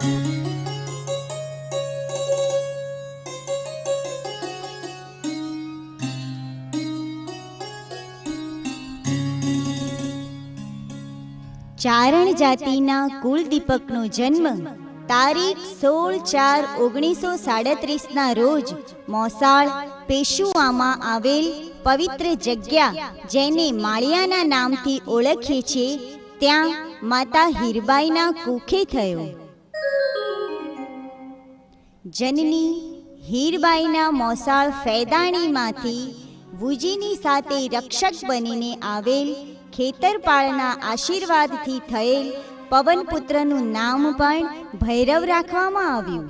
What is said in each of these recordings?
ચારણ જાતિના કુલદીપકનો જન્મ તારીખ 16/4/1937ના રોજ મોસાળ પેશુઆમાં આવેલ પવિત્ર જગ્યા જેને માળિયાના નામથી ઓળખીએ છીએ ત્યાં માતા હીરબાઈના કુખે થયો. જનની હીરબાઈના મોસાળ ફેદાણીમાંથી વુજીની સાથે રક્ષક બનીને આવેલ ખેતરપાળના આશીર્વાદથી થયેલ પવનપુત્રનું નામ પણ ભૈરવ રાખવામાં આવ્યું.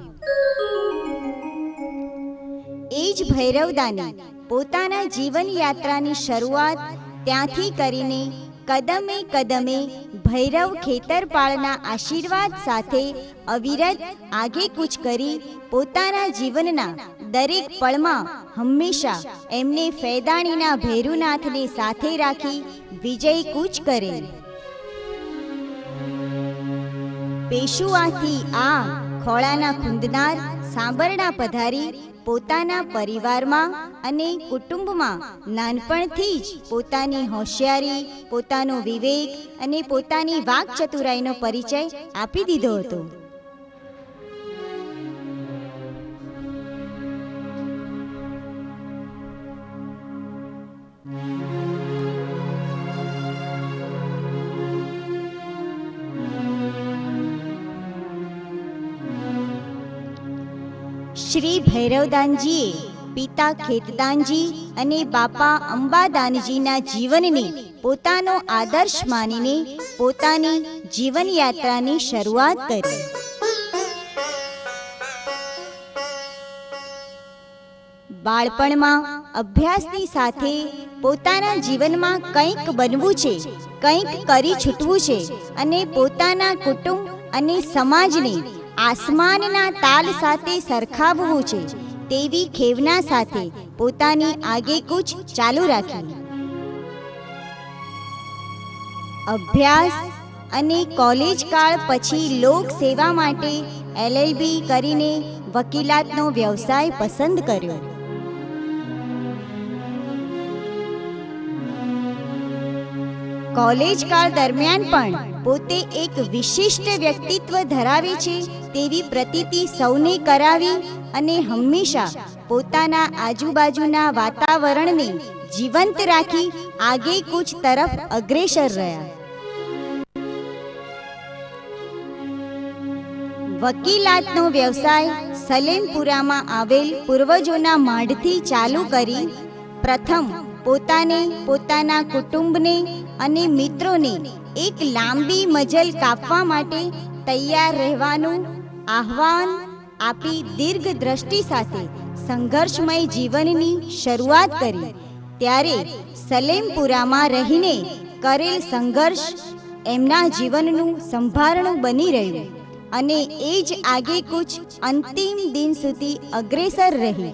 એ જ ભૈરવદાની પોતાના જીવનયાત્રાની શરૂઆત ત્યાંથી કરીને કદમે કદમે ભૈરવ ખેતરપાળના આશીર્વાદ સાથે અવિરત આગેકૂચ કરી પોતાના જીવનના દરેક પળમાં હંમેશા એમને ફેદાણીના ભેરુનાથને સાથે રાખી વિજય કૂચ કરે. પેશુઆથી આ ખોળાના ખુંદનાર સાંભરણા પધારી પોતાના પરિવારમાં અને કુટુંબમાં નાનપણથી જ પોતાની હોશિયારી, પોતાનો વિવેક અને પોતાની વાક્ચતુરાઈનો પરિચય આપી દીધો હતો. શ્રી ભૈરવદાનજીએ પિતા ખેતદાનજી અને બાપા અંબાદાનજીના જીવનને પોતાનો આદર્શ માનીને પોતાની જીવનયાત્રાની શરૂઆત કરી. બાળપણમાં અભ્યાસની સાથે પોતાના જીવનમાં કંઈક બનવું છે, કંઈક કરી છૂટવું છે અને પોતાના કુટુંબ અને સમાજને આસમાનના તાલ સાથે સરખાવવું છે તેવી ખેવના સાથે પોતાની આગેકૂચ ચાલુ રાખી. અભ્યાસ અને કોલેજ કાળ પછી લોક સેવા માટે LLB કરીને વકીલાતનો વ્યવસાય પસંદ કર્યો. કોલેજ કાળ દરમિયાન પણ પોતે એક વિશિષ્ટ વ્યક્તિત્વ ધરાવે છે તેવી પ્રતીતિ સૌને કરાવી અને હંમેશા પોતાના આજુબાજુના વાતાવરણને જીવંત રાખી આગેકૂચ તરફ અગ્રેસર રહ્યા. વકીલાતનો વ્યવસાય સલેમપુરામાં આવેલ પૂર્વજોના માઢથી ચાલુ કરી પ્રથમ પોતાને, પોતાના કુટુંબને અને મિત્રોને એક લાંબી મજલ કાપવા માટે તૈયાર રહેવાનું આહ્વાન આપી દીર્ઘ દ્રષ્ટિ સાથે સંઘર્ષમય જીવનની શરૂઆત કરી. ત્યારે સલેમપુરામાં રહીને કરેલ સંઘર્ષ એમના જીવનનું સંભારણું બની રહ્યું અને એ જ આગેકૂચ અંતિમ દિન સુધી અગ્રેસર રહી.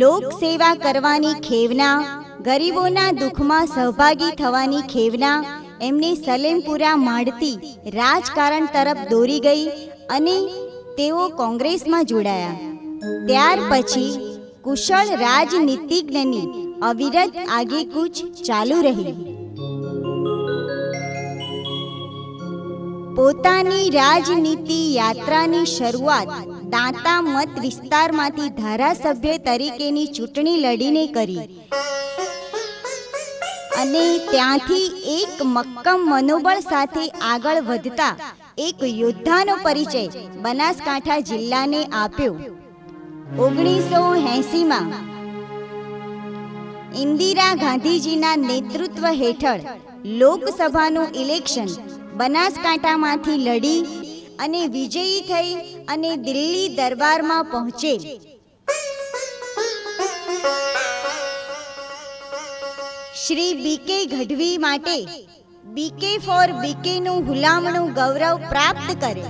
લોક સેવા કરવાની ખેવના, ગરીબોના દુઃખમાં સહભાગી થવાની ખેવના એમને સલેમપુરા માઢથી રાજકારણ તરફ દોરી ગઈ અને તેઓ કોંગ્રેસમાં જોડાયા. ત્યાર પછી કુશળ રાજનીતિજ્ઞની અવિરત આગેકૂચ ચાલુ રહી. પોતાની રાજનીતિ યાત્રાની શરૂઆત દાંતા મત વિસ્તારમાંથી ધારાસભ્ય તરીકેની ચૂંટણી લડીને કરી અને ત્યાંથી એક મક્કમ મનોબળ સાથે આગળ વધતા એક યોદ્ધાનો પરિચય બનાસકાંઠા જિલ્લાને આપ્યો. 1980માં ઇન્દિરા ગાંધીજીના નેતૃત્વ હેઠળ લોકસભાનું ઇલેક્શન બનાસકાંઠામાંથી લડી અને વિજયી થઈ અને દિલ્હી દરબારમાં પહોંચે. શ્રી BK ગઢવી માટે BK ફોર BKનું હુલામણું ગૌરવ પ્રાપ્ત કરે.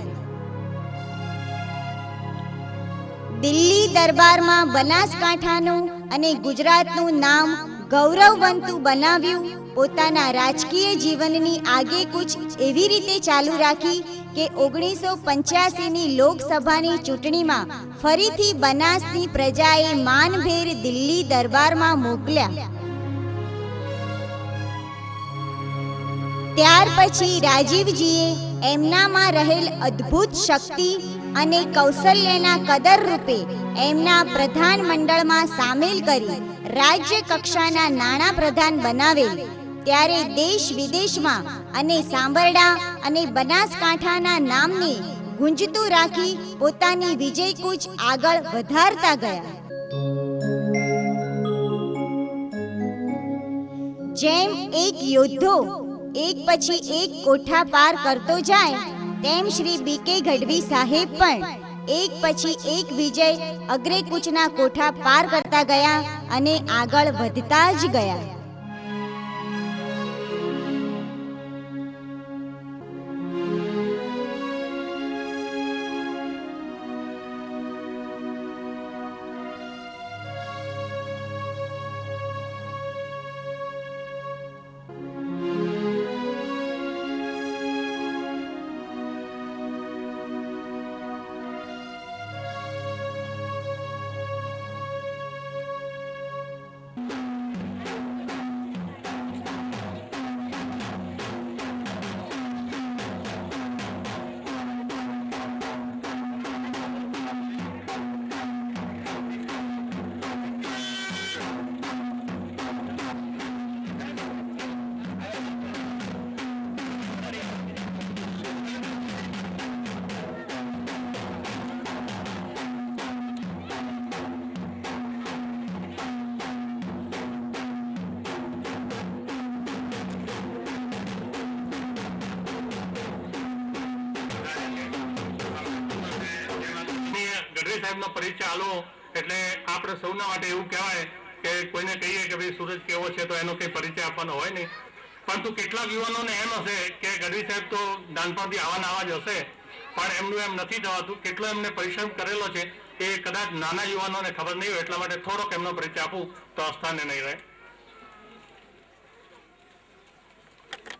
દિલ્હી દરબારમાં બનાસકાંઠાનું અને ગુજરાતનું નામ ગૌરવવંતું બનાવ્યું પોતાના રાજકીય જીવનની આગેકૂચ એવી રીતે ચાલુ રાખી કે 1985ની લોકસભાની ચૂંટણીમાં ફરીથી બનાસની પ્રજાએ માનભેર દિલ્હી દરબારમાં મોકલ્યા. ત્યાર પછી રાજીવજીએ એમનામાં રહેલ અદ્ભુત શક્તિ અને કૌશલ્યના કદર રૂપે એમના પ્રધાનમંડળમાં સામેલ કરી રાજ્ય કક્ષાના નાણાં પ્રધાન બનાવેલ. ત્યારે દેશ વિદેશમાં અને સાંભરડા અને બનાસકાંઠાના નામને ગુંજતું રાખી પોતાની વિજયકૂચ આગળ વધારતા ગયા. જેમ એક યોદ્ધો એક પછી એક કોઠા પાર કરતો જાય, તેમ શ્રી બી.કે. ગઢવી સાહેબ પણ એક પછી એક વિજય અગ્રેકૂચના કોઠા પાર કરતા ગયા અને આગળ વધતા જ ગયા. સાહેબનો પરિચય આલો એટલે આપણે સૌના માટે એવું કહેવાય કે કોઈને કહીએ કે ભાઈ સૂરજ કેવો છે તો એનો કંઈ પરિચય આપવાનો હોય નહીં, પરંતુ કેટલાક યુવાનોને એમ હશે કે ગઢવી સાહેબ તો નાનપણથી આવા આવા જ હશે, પણ એમનું એમ નથી થવાતું. કેટલો એમને પરિશ્રમ કરેલો છે એ કદાચ નાના યુવાનોને ખબર નહીં હોય, એટલા માટે થોડોક એમનો પરિચય આપું તો અસ્થાને નહીં રહે.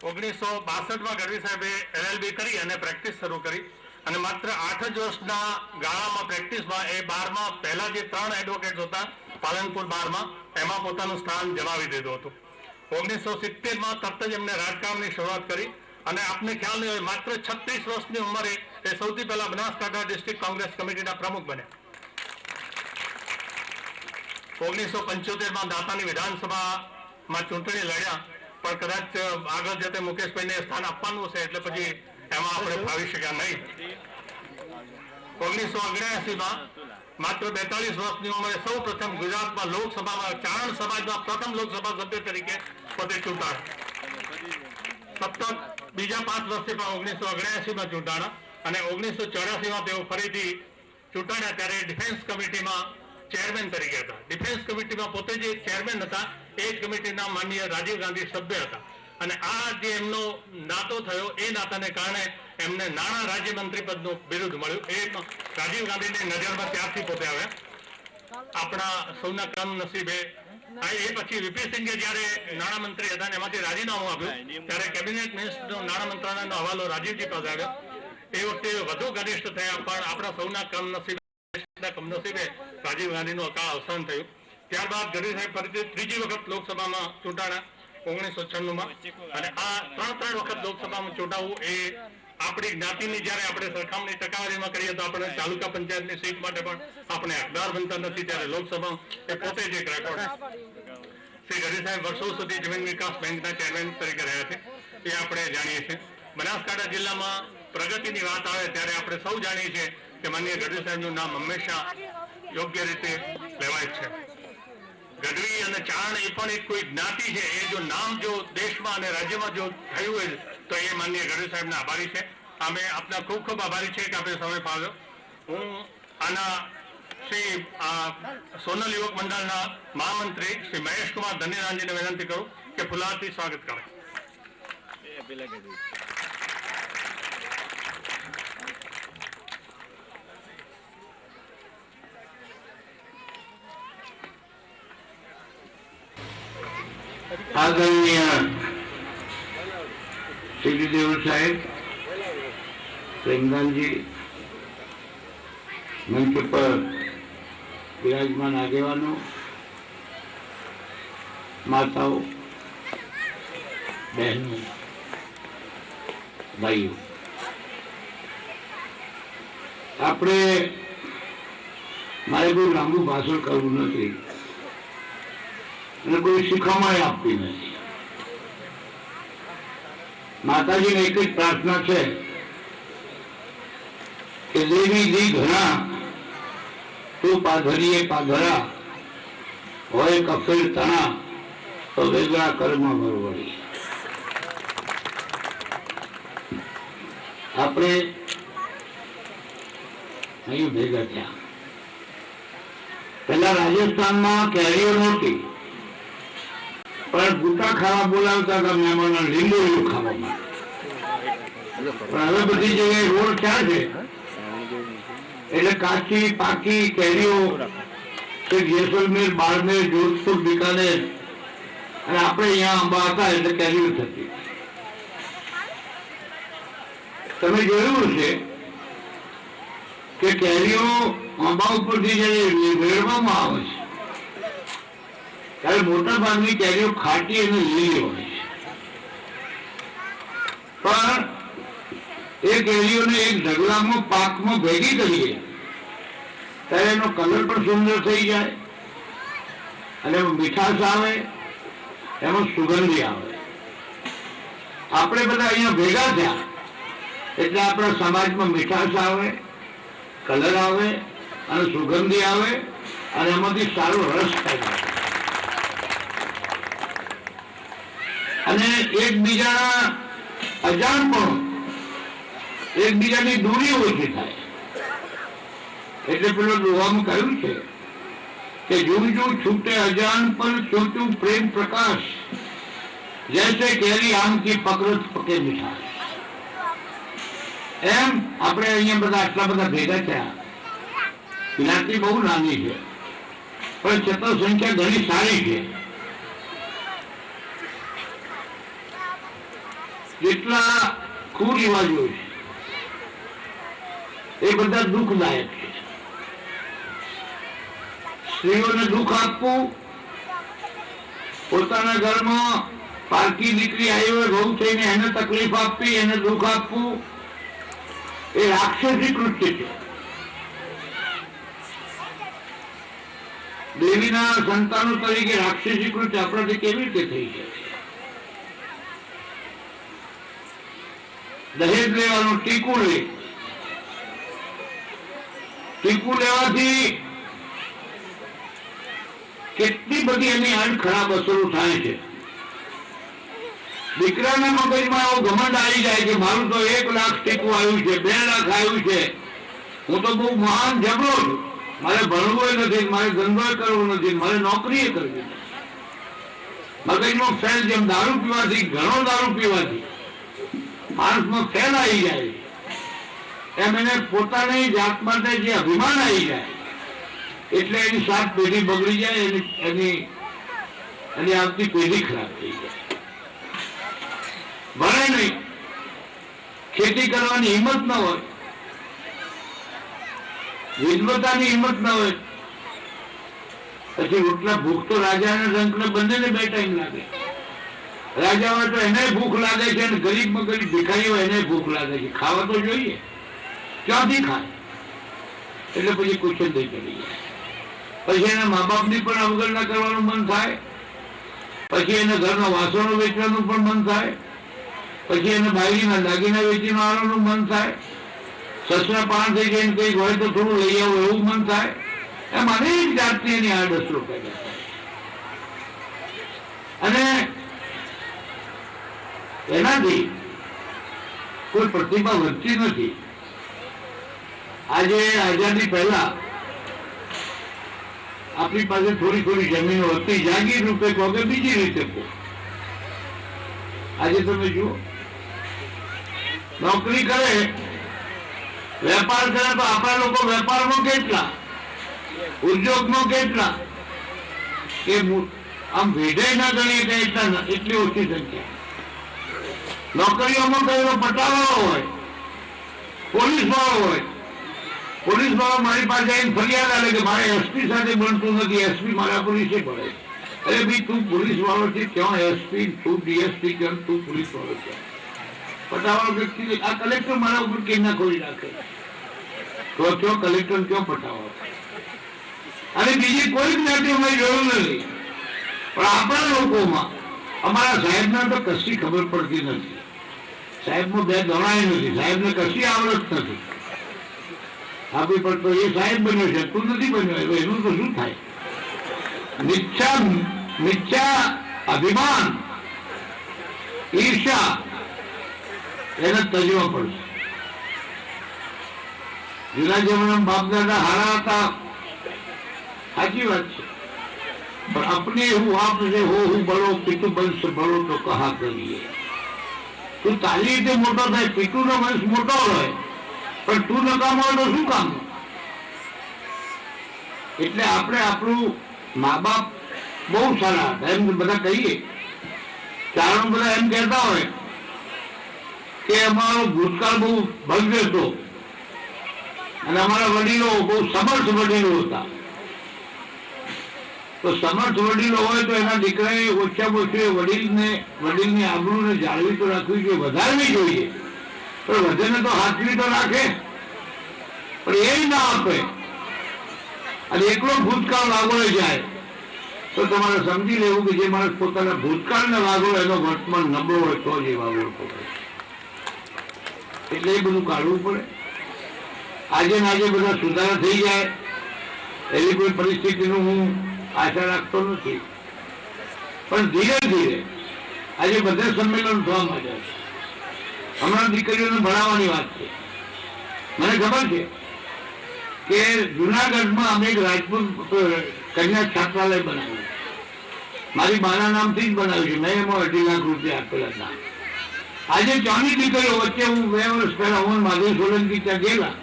1962માં ગઢવી સાહેબે LLB કરી અને પ્રેક્ટિસ શરૂ કરી અને માત્ર 8 જ વર્ષના ગાળામાં પ્રેક્ટિસમાં એ બારમાં પહેલા જે 3 એડવોકેટ હતા પાલનપુર બારમાં, એમાં પોતાનું સ્થાન જમાવી દીધું હતું. 1970માં તરત જ એમને રાજકારણની શરૂઆત કરી અને આપને ખ્યાલ નહીં હોય, માત્ર 36 વર્ષની ઉંમરે એ સૌથી પહેલા બનાસકાંઠા ડિસ્ટ્રિક્ટ કોંગ્રેસ કમિટીના પ્રમુખ બન્યા. 1975માં દાંતાની વિધાનસભામાં ચૂંટણી લડ્યા, પણ કદાચ આગળ જતે મુકેશભાઈને સ્થાન આપવાનું છે એટલે પછી એમાં આપણે ફાવી શક્યા નહીં. 1979માં માત્ર 42 વર્ષની ઉંમરે સૌ પ્રથમ ગુજરાતમાં લોકસભામાં ચારણ સમાજના પ્રથમ લોકસભા સભ્ય તરીકે પોતે ચૂંટાયા. સતત બીજા 5 વર્ષે પણ 1979માં ચૂંટાણા અને 1984માં તેઓ ફરીથી ચૂંટાયા ત્યારે ડિફેન્સ કમિટીમાં ચેરમેન તરીકે હતા. ડિફેન્સ કમિટીમાં પોતે જે ચેરમેન હતા એ જ કમિટીના માનનીય રાજીવ ગાંધી સભ્ય હતા અને આ જે એમનો નાતો થયો એ નાતાને કારણે એમને નાણાં રાજ્યમંત્રી પદનું બિરુદ મળ્યું. એ રાજીવ ગાંધીની નજરમાં ત્યારથી પોતે આવ્યા. આપણા સૌના કમનસીબે એ પછી વીપી સિંઘે જ્યારે નાણામંત્રી હતા ને એમાંથી રાજીનામું આપ્યું ત્યારે કેબિનેટ મિનિસ્ટરનો નાણાં મંત્રાલયનો હવાલો રાજીવજી પાસે આવ્યો. એ વખતે વધુ ઘનિષ્ઠ થયા, પણ આપણા સૌના કમનસીબે રાજીવ ગાંધીનું અકાળ અવસાન થયું. ત્યારબાદ ગઢવી સાહેબ ફરીથી ત્રીજી વખત લોકસભામાં ચૂંટાણા 1996માં અને આ 3 વખત લોકસભામાં ચૂંટાવું એ આપણી જ્ઞાતિની જ્યારે આપણે સરખામણી ટકાવારીમાં કરીએ તો આપણે તાલુકા પંચાયતની સીટ માટે પણ આપણે હકદાર બનતા નથી, ત્યારે લોકસભા એ પોતે જ એક રેકોર્ડ. શ્રી ગઢવી સાહેબ વર્ષો સુધી જમીન વિકાસ બેંકના ચેરમેન તરીકે રહ્યા છે એ આપણે જાણીએ છીએ. બનાસકાંઠા જિલ્લામાં પ્રગતિની વાત આવે ત્યારે આપણે સૌ જાણીએ છીએ કે માનનીય ગઢવી સાહેબનું નામ હંમેશા યોગ્ય રીતે લેવાય છે. ગઢવી અને ચારણ એ પણ એક કોઈ જ્ઞાતિ છે, એ જો નામ જો દેશમાં અને રાજ્યમાં જો થયું હોય તો એ માનનીય ગઢવી સાહેબના આભારી છે. અમે આપના ખૂબ ખૂબ આભારી છે કે આપણે સમય પાડ્યો. હું આના શ્રી સોનલ યુવક મંડળના મહામંત્રી શ્રી મહેશકુમાર ધન્યરાજજીને વિનંતી કરું કે ફુલારથી સ્વાગત કરે. આદરણીય દેવ સાહેબ, પ્રેમદાનજી, મંચ પર વિરાજમાન આગેવાનો, માતાઓ, બહેનો, ભાઈઓ, આપણે મારે કોઈ લાંબુ ભાષણ કરવું નથી અને કોઈ શીખવણી આપવી નથી. માતાજીને એક જ પ્રાર્થના છે કે દેવી દી ઘણા તું પાધરીએ પાધરા હોય કફેર તણા તો વેગળા કર્મ વરવડી. આપણે અહીં ભેગા થયા. પેલા રાજસ્થાનમાં કેરીઓ નહોતી, પણ ગુટા ખાવા બોલાવતા હતા મહેમાનો, લીંબુ ખાવા માટે. પણ હવે બધી જગ્યાએ રોડ ક્યાં છે એટલે કાચી પાકી કેરીઓ જેસલમેર, બારમેર, જોધપુર, બિકાનેર અને આપણે અહીંયા આંબા હતા એટલે કેરીઓ થતી. તમે જોયું છે કે કેરીઓ આંબા ઉપરથી જયારે વેરવામાં આવે છે ત્યારે મોટા ભાગની કેરીઓ ખાટી અને લીલી હોય છે. પણ એ કેરીઓને એક ઢગલામાં પાકમાં ભેગી કરીએ ત્યારે એનો કલર પણ સુંદર થઈ જાય અને મીઠાશ આવે, એમાં સુગંધી આવે. આપણે બધા અહીંયા ભેગા થયા એટલે આપણા સમાજમાં મીઠાશ આવે, કલર આવે અને સુગંધી આવે અને એમાંથી સારો રસ થાય અને એકબીજાના અજાણપણ, એકબીજાની દૂરી ઓછી થાય. એટલે પેલો દુહામાં કહ્યું છે કે જુમ જુમ છૂટે અજાન પર છૂટું પ્રેમ પ્રકાશ, જૈસે કેરી આમ કી પકડત પકે મીઠાશ. એમ આપણે અહીંયા બધા આટલા બધા ભેગા થયા. જ્ઞાતિ બહુ નાની છે પણ છતાં સંખ્યા ઘણી સારી છે. જેટલા કુરિવાજો છે એ બધા દુઃખદાયક છે. સ્ત્રીઓને દુઃખ આપવું, પોતાના ઘરમાં પારકી દીકરી આવી હોય વહુ થઈને એને તકલીફ આપવી, એને દુઃખ આપવું એ રાક્ષસી કૃત્ય છે. દેવીના સંતાનો તરીકે રાક્ષસી કૃત્ય આપણાથી કેવી રીતે થઈ શકે? દહેજ લેવાનું, ટીકું લે. ટીકું લેવાથી કેટલી બધી એની આડ ખરાબ અસરો થાય છે. દીકરાના મગજમાં આવો ઘમંડ આવી જાય કે મારું તો 1 લાખ ટીકું આવ્યું છે, 2 લાખ આવ્યું છે, હું તો બહુ મહાન જબરો છું, મારે ભણવું નથી, મારે ધંધો કરવો નથી, મારે નોકરી કરવી. મગજમાં ફેલ, જેમ દારૂ પીવાથી, ઘણો દારૂ પીવાથી માણસમાં ફેલ આવી જાય એમ એને પોતાની જાત માટે જે અભિમાન આવી જાય એટલે એની 7 પેઢી બગડી જાય, એની આવતી પેઢી ખરાબ થઈ જાય. ભણે નહીં, ખેતી કરવાની હિંમત ન હોય, વિદ્વતાની હિંમત ન હોય, પછી રોટલા ભૂખ તો રાજા અને રંકને બંનેને 2 ટાઈમ લાગે. રાજા હોય તો એને ભૂખ લાગે છે અને ગરીબમાં ગરીબ ભિખારી હોય એને ભૂખ લાગે છે. ખાવા તો જોઈએ, ક્યાંથી ખાય? એટલે પછી કુશંદી કરી જાય. પછી એના મા બાપની પણ અવગણના કરવાનું મન થાય, પછી એને ઘરના વાસણો વેચવાનું પણ મન થાય, પછી એને બાયરીના દાગીના વેચી મારવાનું મન થાય, સસરા પાણ થઈ જઈને કંઈક હોય તો થોડું લઈ આવું એવું મન થાય. એમ અનેક જાતની એની આડઅસરો પેદા થાય અને એનાથી કોઈ પ્રતિભા વધતી નથી. આજે આઝાદી પહેલા આપણી પાસે થોડી થોડી જમીનો હતી, જાગીર રૂપે કહો કે બીજી રીતે કહો. આજે તમે જુઓ, નોકરી કરે, વેપાર કરે તો આપણા લોકો વેપારમાં કેટલા, ઉદ્યોગમાં કેટલા, કે આમ વિધેય ના ગણીએ એટલી ઓછી સંખ્યા. નોકરીઓમાં કયો પટાવાળો હોય, પોલીસ વાળો હોય. પોલીસ વાળો મારી પાસે આવીને ફરિયાદ આવે કે મારે એસપી સાથે બનતું નથી, એસપી મારા પોલીસે ભરે. અરે ભાઈ, તું પોલીસ વાળો છે, ક્યાં એસપી, તું ડીએસપી, ક્યાં તું પોલીસ વાળો છે? પટાવાળો વ્યક્તિ આ કલેક્ટર મારા ઉપર કેમ ના ખોલી નાખે? તો ક્યાં કલેક્ટર, ક્યાં પટાવાળો? અને બીજી કોઈ જ્ઞાતિ અમારી જરૂર નથી. પણ આપણા લોકોમાં અમારા સાહેબને તો કશી ખબર પડતી નથી. સાહેબમાં બે ગણાય નથી, સાહેબને કશી આવડત નથી. આપી પડતો એ સાહેબ બન્યો છે, તું નથી બન્યો, એનું તો શું થાય? મિથ્યા અભિમાન, ઈર્ષા, એને તજવા પડશે. જૂના જમાનામાં બાપ દાદા હારા હતા, સાચી વાત છે, પણ अपने હું આપને હો હું બળો, પિતુ વંશ બળો તો કહા કરીએ. તું તાલી રીતે મોટો થાય, પિતુનો વંશ મોટો હોય, પણ તું નકામો હોય તો શું કામ? એટલે આપણે આપણું મા બાપ બહુ સારા હતા એમ બધા કહીએ. કારણ બધા એમ કહેતા હોય કે અમારો ભૂતકાળ બહુ ભવ્ય હતો અને અમારા વડીલો બહુ સમર્થ વડીલો હતા. તો સમર્થ વડીલો હોય તો એના દીકરાએ ઓછામાં ઓછું વડીલની આબરૂને જાળવી તો રાખવી જોઈએ, વધારવી જોઈએ. પણ વધેને તો હાથવી તો રાખે, પણ એ ના આપે અને એકલો ભૂતકાળ વાગોળે જાય તો તમારે સમજી લેવું કે જે માણસ પોતાના ભૂતકાળને વાગોળે એનો વર્તમાન નબળો હોય તો જ એ વાગોળતો હોય. એટલે એ બધું કાઢવું પડે. આજે ને આજે બધા સુધારા થઈ જાય એવી કોઈ પરિસ્થિતિનું હું આશા રાખતો નથી, પણ ધીરે ધીરે આજે બધા સંમેલન થવા માંડ્યા છે. હમણાં દીકરીઓને ભણાવવાની વાત છે. મને ખબર છે કે જુનાગઢમાં અમે એક રાજપૂત કન્યા છાત્રાલય બનાવ્યું. મારી બાના નામથી જ બનાવ્યું છે. મેં એમાં 2.5 લાખ રૂપિયા આપેલા હતા. આજે ચાની દીકરીઓ વચ્ચે હું 2 વર્ષ પહેલા હું માધવ સોલંકી ત્યાં ગયેલા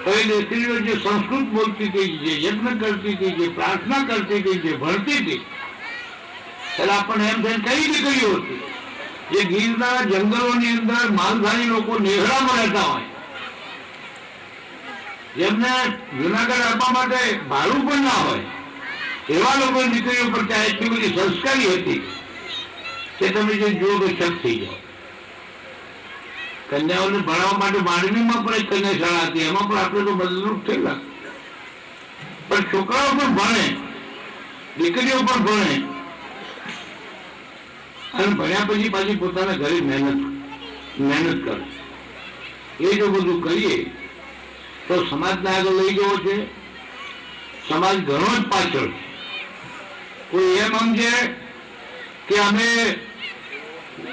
તો એ દીકરીઓ જે સંસ્કૃત બોલતી હતી, જે યજ્ઞ કરતી હતી, જે પ્રાર્થના કરતી હતી, જે ભણતી હતી, ત્યારે આપણને એમ થઈને કઈ દીકરીઓ હતી જે ગીરના જંગલોની અંદર માલધારી લોકો નેહરામાં રહેતા હોય, જેમને જુનાગઢ આપવા માટે ભાડું પણ ના હોય, એવા લોકો દીકરીઓ પર ત્યાં એટલી બધી સંસ્કારી હતી કે તમે જે જુઓ તો શક થઈ જાઓ. કન્યાઓને ભણાવવા માટે માંડવીમાં પણ એક કન્યા શાળા હતી, એમાં પણ આપણે તો બદલરૂપ થયેલા. પણ છોકરાઓ પણ ભણે, દીકરીઓ પણ ભણે અને ભણ્યા પછી પાછી પોતાના ઘરે મહેનત કરે. એ જો બધું કરીએ તો સમાજને આગળ લઈ જવો છે. સમાજ ઘણો જ પાછળ છે. કોઈ એમ સમજે કે અમે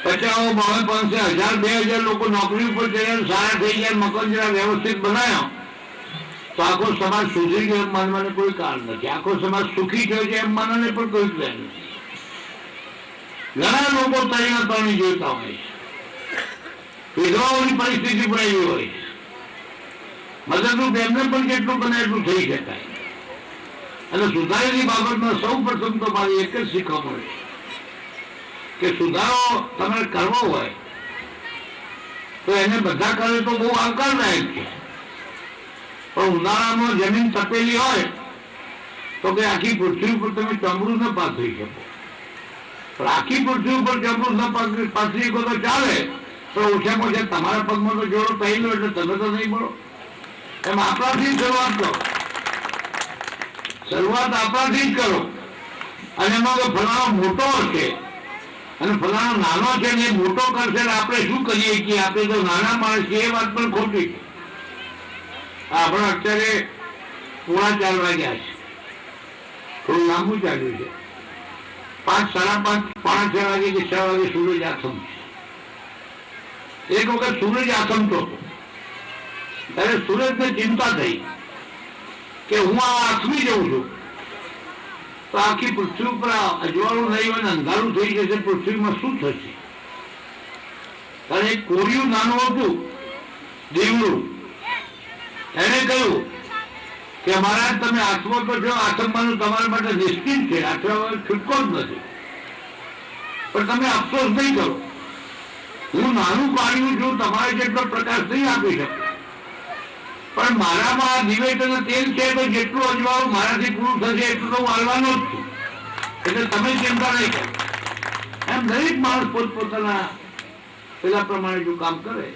50, 500, 1000, 2000 લોકો નોકરી ઉપર જઈને સારા થઈ ગયા, મકાન જરા વ્યવસ્થિત બનાવ્યો તો આખો સમાજ સુધરી ગયો એમ માનવાને કોઈ કારણ નથી. આખો સમાજ સુખી થયો છે એમ માનવાને પણ કોઈ પ્લાન નથી. ઘણા લોકો તરણી જોઈતા હોય છે, વિધવાઓની પરિસ્થિતિ પણ એવી હોય છે. મદદરૂપ એમને પણ જેટલું બને એટલું થઈ શકાય. અને સુધારેલી બાબતમાં સૌ પ્રથમ તો મારી એક જ શીખવા કે સુધારો તમારે કરવો હોય તો એને બધા કરે તો બહુ આવકારદાયક છે. પણ ઉનાળામાં જમીન તપેલી હોય તો કે આખી પૃથ્વી ઉપર તમે ચમડું ન પાથરી શકો. પણ આખી પૃથ્વી ઉપર ચમડું ન પાથરી શકો તો ચાલે, પણ ઓછામાં ઓછા તમારા પગમાં તો જોડો પહેલો એટલે તમે તો નહીં મળો. એમ આપણાથી શરૂઆત કરો, શરૂઆત આપણાથી જ કરો. અને એમાં તો ફલાણો મોટો હશે અને ફલાણો નાનો છે ને એ મોટો કરશે ને આપણે શું કરીએ કે આપણે તો નાના માણસ છીએ, એ વાત પણ ખોટી છે. આપણે અત્યારે 4:15 વાગ્યા છે, થોડું લાંબુ ચાલ્યું છે. 5, 5:30, 5:30 વાગે કે 6 વાગે સૂરજ આથમ છે. એક વખત સૂરજ આથમતો હતો ત્યારે સૂરજને ચિંતા થઈ કે હું આ આથમી જઉં છું તો આખી પૃથ્વી ઉપર અજવાળું નહીં હોય, અંધારું થઈ જશે, પૃથ્વીમાં શું થશે? કારણ એક કોરિયું નાનું હતું દીવડું, એને કહ્યું કે મહારાજ તમે આથમો તો છો, આથમવાનું તમારા માટે નિશ્ચિત છે, આથમવાનો છૂટકો જ નથી, પણ તમે અફસોસ નહીં કરો. હું નાનું કાઢ્યું છું, તમારે જેટલો પ્રકાશ નહીં આપી શકું, પણ મારામાં દિવેટ અને તેલ છે તો જેટલું અજવાળું મારાથી પૂરું થશે એટલું તો હું હાલવાનો જ છું. એટલે તમે ચિંતા નહીં કરો. એમ દરેક માણસ પોતપોતાના પેલા પ્રમાણે જો કામ કરે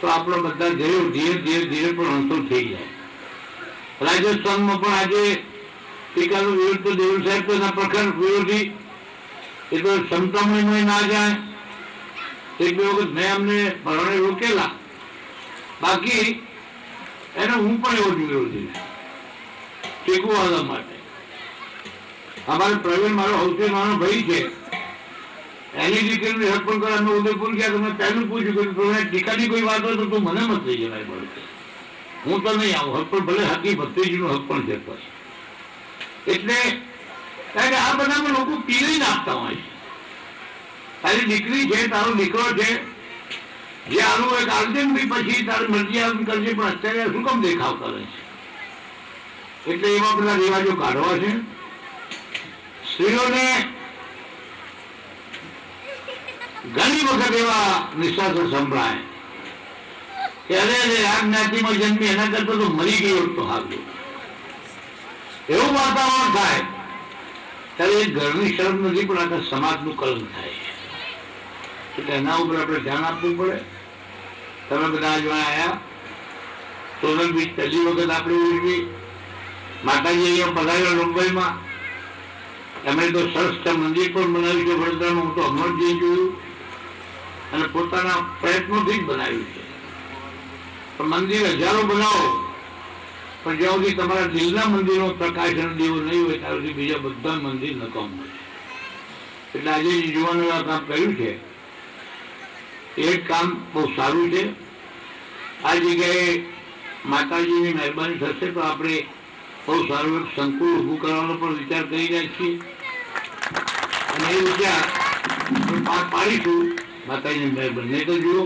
તો આપણે બધા જરૂર ધીરે ધીરે ધીરે પણ અંતર થઈ જાય. રાજસ્થાનમાં પણ આજે ટીકાનો વિરોધ તો દેવ સાહેબ તો એના પ્રખર વિરોધી, એ તો ક્ષમતામય ના જાય. એક બે વખત મેં અમને ભરણે રોકેલા, બાકી એને હું પણ એવો જ વિરોધી ટેકવાના માટે. અમારે પ્રવીણ મારો સૌથી નાનો ભાઈ છે, એની દીકરીને હક પણ કરે. અમે ઉદયપુર ગયા, તમે પહેલું પૂછ્યું કે ટીકાની કોઈ વાત હોય તો તું મને મત લઈ જવાય પડે, હું તો નહીં આવું. હક પણ ભલે હકી ભત્રીજીનું હક પણ છે. એટલે કારણ કે આ બધામાં લોકો પીલી નાખતા હોય છે. તારી દીકરી છે, તારો દીકરો છે, જે આનું હોય કાઢજે બી, પછી તારી મરજી આવું કરજે, પણ અત્યારે શું કામ દેખાવ કરે છે? એટલે એવા બધા રિવાજો કાઢવા છે. સ્ત્રીઓને ઘણી વખત એવા નિશ્વાસો સંભળાય કે અરે આ જ્ઞાતિમાં જન્મી એના કરતા તો મરી ગઈ હોત તો હારું. એવું વાતાવરણ થાય ત્યારે એ ઘરની શરમ નથી, પણ આખા સમાજનું કલંક થાય છે. એટલે એના ઉપર આપણે ધ્યાન આપવું પડે. તમે બધા જ આવ્યા, સોનલ બીચ પહેલી વખત આપણે ઉજવી, માતાજી અહીંયા પધાર્યા મુંબઈમાં. એમણે તો સરસ મંદિર પણ બનાવ્યું છે વડોદરામાં, હું તો હમણાં જ જોયું, અને પોતાના પ્રયત્નોથી જ બનાવ્યું છે. પણ મંદિર હજારો બનાવો, પણ જ્યાં સુધી તમારા દિલના મંદિરનો પ્રકાશ અને દીવો નહીં હોય ત્યાં સુધી બીજા બધા મંદિર નકામ હોય. એટલે આજે યુવાનોએ આ કામ કર્યું છે, એ કામ બહુ સારું છે. આ જગ્યાએ માતાજીની મહેરબાની થશે તો આપણે બહુ સારું એક સંકુલ ઊભું કરવાનો પણ વિચાર કરી રહ્યા છીએ, અને એ વિચાર પાર પાડીશું માતાજીની મહેરબાની. નહીં તો જુઓ,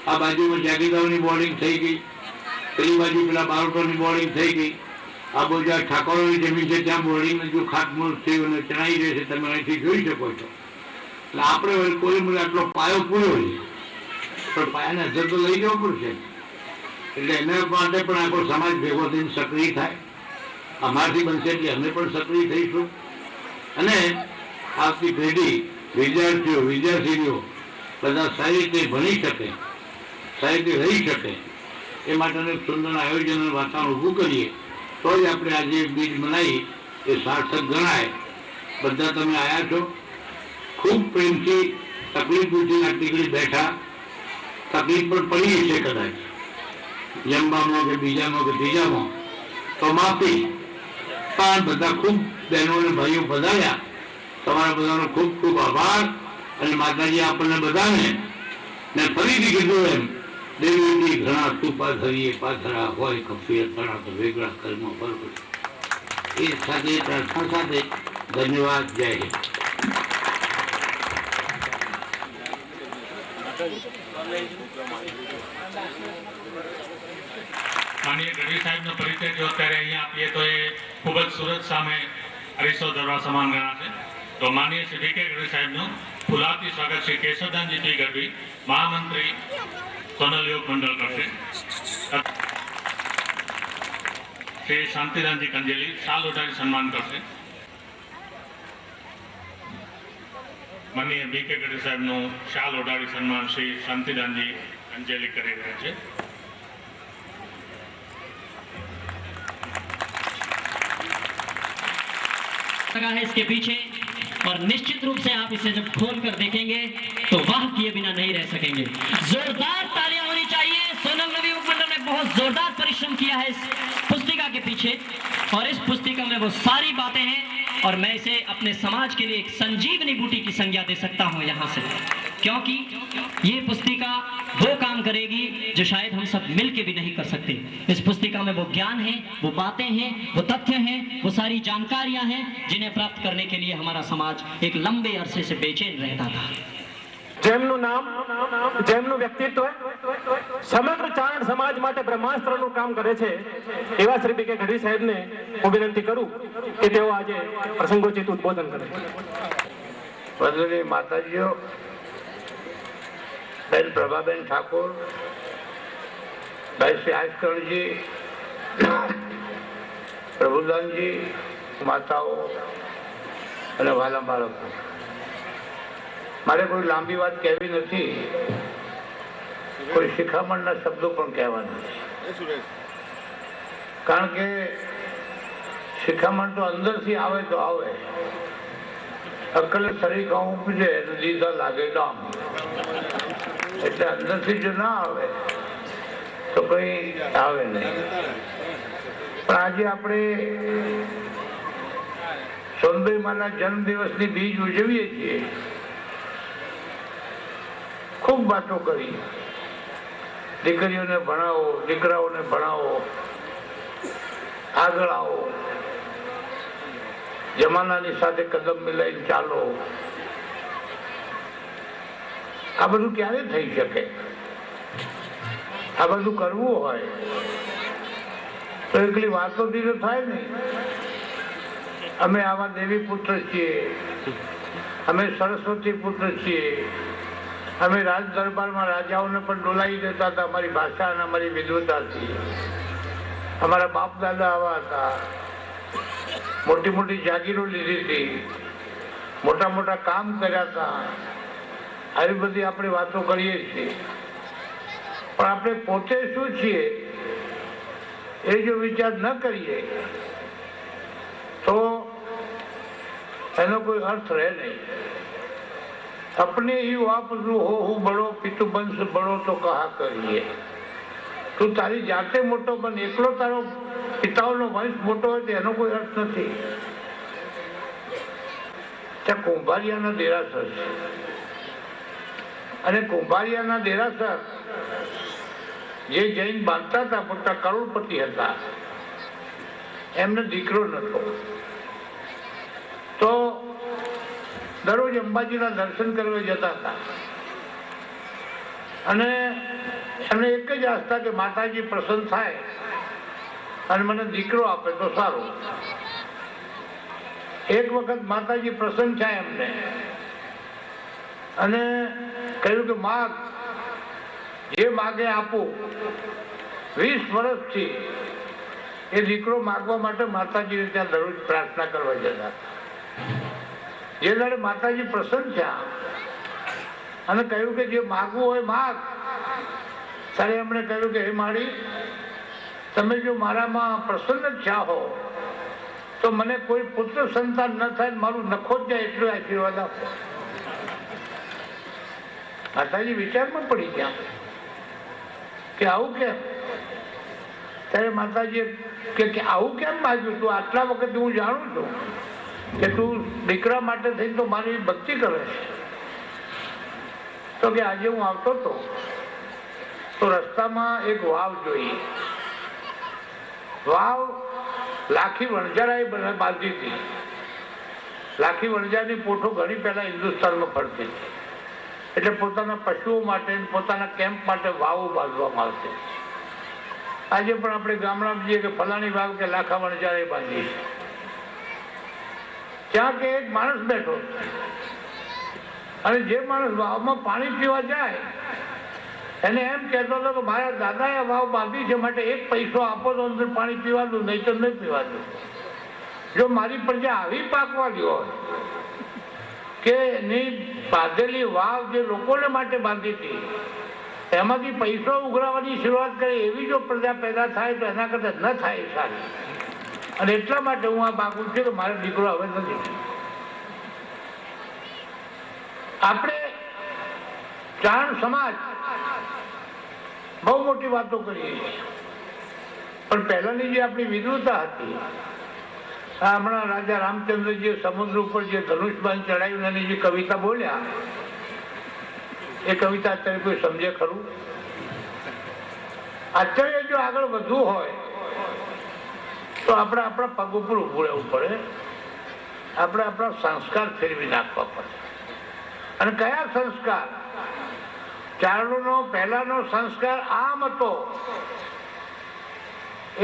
આ બાજુમાં જાગીરદારોની બોર્ડિંગ થઈ ગઈ, પેલી બાજુ પેલા બારોટોની બોર્ડિંગ થઈ ગઈ, આ બાજુ આ ઠાકોરોની જમીન છે ત્યાં બોર્ડિંગનું જો ખાતમુહૂર્ત થયું અને ચણાઈ રહેશે, તમે અહીંથી જોઈ શકો છો. એટલે આપણે કોઈ મને આટલો પાયો પૂર્યો છે, પણ પાયાને અસર તો લઈ જવો પડશે. એટલે એના માટે પણ આખો સમાજ ભેગો થઈને સક્રિય થાય. અમારાથી બનશે એટલે અમે પણ સક્રિય થઈશું, અને આવતી પેઢી વિદ્યાર્થીઓ વિદ્યાર્થીનીઓ બધા સારી રીતે ભણી શકે, સારી રીતે રહી શકે, એ માટેનું એક સુંદર આયોજન અને વાતાવરણ ઊભું કરીએ તો જ આપણે આજે બીજ મનાવી એ સાર્થક ગણાય. બધા તમે આવ્યા છો, ખૂબ પ્રેમથી તકલીફ પૂછીને આટલી ઘડી બેઠા. તકલીફ પણ પડી છે કદાચ જમવામાં કે બીજામાં કે ત્રીજામાં, તો માફી. પણ બધા ખૂબ બહેનો અને ભાઈઓ પધાર્યા, તમારા બધાનો ખૂબ ખૂબ આભાર. અને માતાજી આપણને બધાને ને ફરીથી કીધું એમ, દેવી ઘણા તું પાથરીએ પાથરા હોય કફીએ તણા તો વેગળા કર્મ ફરક. એ સાથે પ્રાર્થના સાથે ધન્યવાદ. જય હિન્દ. માનીય ગઢવી સાહેબનો પરિચય જો અત્યારે અહીંયા આપીએ તો એ ખૂબ જ સુરત સામે અરીસો ધરવા સમાન ગણાશે. તો માનીય શ્રી વી કે ગઢવી સાહેબનું ફુલાવતી સ્વાગત શ્રી કેશવદાનજી ગઢવી મહામંત્રી સોનલ યોગ મંડળ કરશે. શ્રી શાંતિદાનજી કંજેલી શાલ ઉઠાવી સન્માન કરશે. માનીય વી કે ગઢવી સાહેબનું શાલ ઓઢાડી સન્માન શ્રી શાંતિદાનજી કંજેલી કરી રહ્યા છે. लगा है इसके पीछे, और निश्चित रूप से आप इसे जब खोल कर देखेंगे तो वाह किए बिना नहीं रह सकेंगे. जोरदार तालियां होनी चाहिए. सोनल नवी उपमंडल ने बहुत जोरदार परिश्रम किया है इस पुस्तिका के पीछे, और इस पुस्तिका में वो सारी बातें हैं, और मैं इसे अपने समाज के लिए एक संजीवनी बूटी की संज्ञा दे सकता हूं यहां से, क्योंकि ये पुस्तिका वो काम करेगी जो शायद हम सब मिलके भी नहीं कर सकते. इस पुस्तिका में वो ज्ञान है, वो बातें हैं, वो तथ्य हैं, वो सारी जानकारियां हैं जिन्हें प्राप्त करने के लिए हमारा समाज एक लंबे अरसे से बेचैन रहता था. જેમનું નામ, જેમનું વ્યક્તિત્વ સમગ્ર ચારણ સમાજ માટે બ્રહ્માસ્ત્રનું કામ કરે છે એવા શ્રી વી કે ગઢવી સાહેબને હું વિનંતી કરું કે તેઓ આજે પ્રસંગોચિત ઉદ્બોધન કરે. વંદનીય માતાજીઓ, બેન પ્રભાબેન ઠાકોર, ભાઈ શ્રી આજકરણજી, પ્રભુદાનજી, માતાઓ અને વાલા બાળકો, મારે કોઈ લાંબી વાત કહેવી નથી, કોઈ શિખામણના શબ્દો પણ કહેવા નથી, કારણ કે શિખામણ તો અંદરથી આવે તો આવે, અક્કલે શરીર ખાવું ઉપજે દીધા લાગે ડામ, એટલે અંદરથી જો ના આવે તો કઈ આવે નહીં. પણ આજે આપણે સોનભાઈ માના જન્મદિવસની બીજ ઉજવીએ છીએ. ખૂબ વાતો કરી, દીકરીઓને ભણાવો, દીકરાઓને ભણાવો, આગળ આવો, જમાનાની સાથે કદમ મિલાઈને ચાલો. આ બધું ક્યારે થઈ શકે? આ બધું કરવું હોય તો એકલી વાતોથી તો થાય નહીં. અમે આવા દેવી પુત્ર છીએ, અમે સરસ્વતી પુત્ર છીએ, અમે રાજ દરબારમાં રાજાઓને પણ ડોલાવી દેતા હતા અમારી ભાષા અને અમારી વિદ્વતાથી. અમારા બાપ દાદા આવા હતા, મોટી મોટી જાગીરો લીધી હતી, મોટા મોટા કામ કર્યા હતા. આવી બધી આપણે વાતો કરીએ છીએ, પણ આપણે પોતે શું છીએ એ જો વિચાર ન કરીએ તો એનો કોઈ અર્થ રહે નહીં. अपने ही वाप हो बड़ो पितु वंश बड़ो तो कहा करिए. તું તારી જાતે મોટો બન, એકલો તારો પિતાઓનો વંશ મોટો હોય તો એનો કોઈ અર્થ નથી. ત્યાં કુંભારિયાના દેરાસર છે, અને કુંભારિયાના દેરાસર જે જૈન બાંધતા હતા, મોટા કરોડપતિ હતા, એમને દીકરો નતો, તો દરરોજ અંબાજીના દર્શન કરવા જતા હતા. અને એમને એક જ આસ્થા કે માતાજી પ્રસન્ન થાય અને મને દીકરો આપે તો સારું. એક વખત માતાજી પ્રસન્ન થયા એમને અને કહ્યું કે માગ, જે માગે આપું. 20 વર્ષથી એ દીકરો માગવા માટે માતાજીને ત્યાં દરરોજ પ્રાર્થના કરવા જતા. જે દાડે માતાજી પ્રસન્ન થયા અને કહ્યું કે જે માગવું હોય માગ, ત્યારે એમણે કહ્યું કે હે માળી, તમે જો મારામાં પ્રસન્ન થયા હો તો મને કોઈ પુત્ર સંતાન ન થાય, મારું નખો જ જાય એટલો આશીર્વાદ આપો. માતાજી વિચારમાં પડી ગયા કે આવું કેમ? ત્યારે માતાજી કે આવું કેમ માગ્યું? તું આટલા વખત હું જાણું છું કે તું દીકરા માટે થઈ તો મારી ભક્તિ કરે છે. તો કે આજે હું આવતો હતો તો રસ્તામાં એક વાવ જોઈ. વાવ લાખી વણઝારાએ બાંધી હતી. લાખી વણઝારની પોઠો ઘણી પહેલા હિન્દુસ્તાનમાં ફરતી હતી, એટલે પોતાના પશુઓ માટે, પોતાના કેમ્પ માટે વાવો બાંધવામાં આવતી. આજે પણ આપણે ગામડામાં જઈએ કે ફલાણી વાવ કે લાખા વણઝારાએ બાંધી છે. ત્યાં કે એક માણસ બેઠો, અને જે માણસ વાવમાં પાણી પીવા જાય એને એમ કહેતો હતો કે મારા દાદાએ વાવ બાંધી છે, માટે 1 પૈસો આપો તો અંદર પાણી પીવાનું, નહીં તો નહીં પીવાનું. જો મારી પ્રજા આવી પાકવાની હોય કે એની બાંધેલી વાવ જે લોકોને માટે બાંધી હતી એમાંથી પૈસો ઉઘરાવવાની શરૂઆત કરે, એવી જો પ્રજા પેદા થાય તો એના કરતા ન થાય સારી. અને એટલા માટે હું આ માગું છું કે મારો દીકરો હવે નથી. આપણે ચારણ સમાજ બહુ મોટી વાતો કરીએ છીએ, પણ પહેલાની જે આપણી વિદ્વતા હતી, હમણાં રાજા રામચંદ્રજીએ સમુદ્ર ઉપર જે ધનુષ બાણ ચડાવ્યું એની જે કવિતા બોલ્યા, એ કવિતા અત્યારે કોઈ સમજે ખરું? અત્યારે જો આગળ વધવું હોય તો આપણે આપણા પગ ઉપર ઉભું રહેવું પડે, આપણે આપણા સંસ્કાર ફેરવી નાખવા પડે. અને કયા સંસ્કાર? ચારણોનો પહેલાનો સંસ્કાર આમ હતો,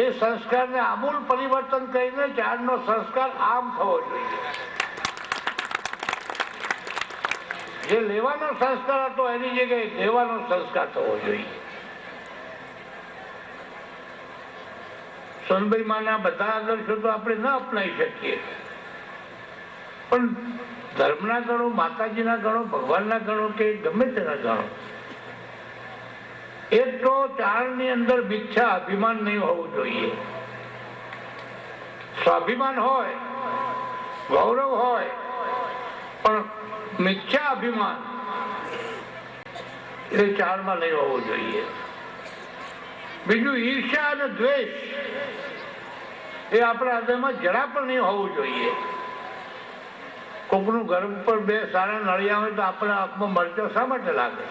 એ સંસ્કારને આમૂલ પરિવર્તન કરીને ચારણનો સંસ્કાર આમ થવો જોઈએ. જે લેવાનો સંસ્કાર હતો એની જગ્યાએ દેવાનો સંસ્કાર થવો જોઈએ. સોનભાઈ માના બધા આદર્શો તો આપણે ન અપનાવી શકીએ, પણ ધર્મના ગણો, માતાજીના ગણો, ભગવાનના ગણો કે ગમે તેના ગણો, એક તો ચારણની અંદર મિથ્યા અભિમાન નહીં હોવું જોઈએ. સ્વાભિમાન હોય, ગૌરવ હોય, પણ મિથ્યા અભિમાન એ ચારમાં નહીં હોવું જોઈએ. બીજું ઈર્ષ્યા અને દ્વેષ એ આપણા હૃદયમાં જરા પણ નહીં હોવું જોઈએ. કોકનું ઘર ઉપર બે સારા નળિયા હોય તો આપણા આંખમાં મરચો શા માટે લાગે?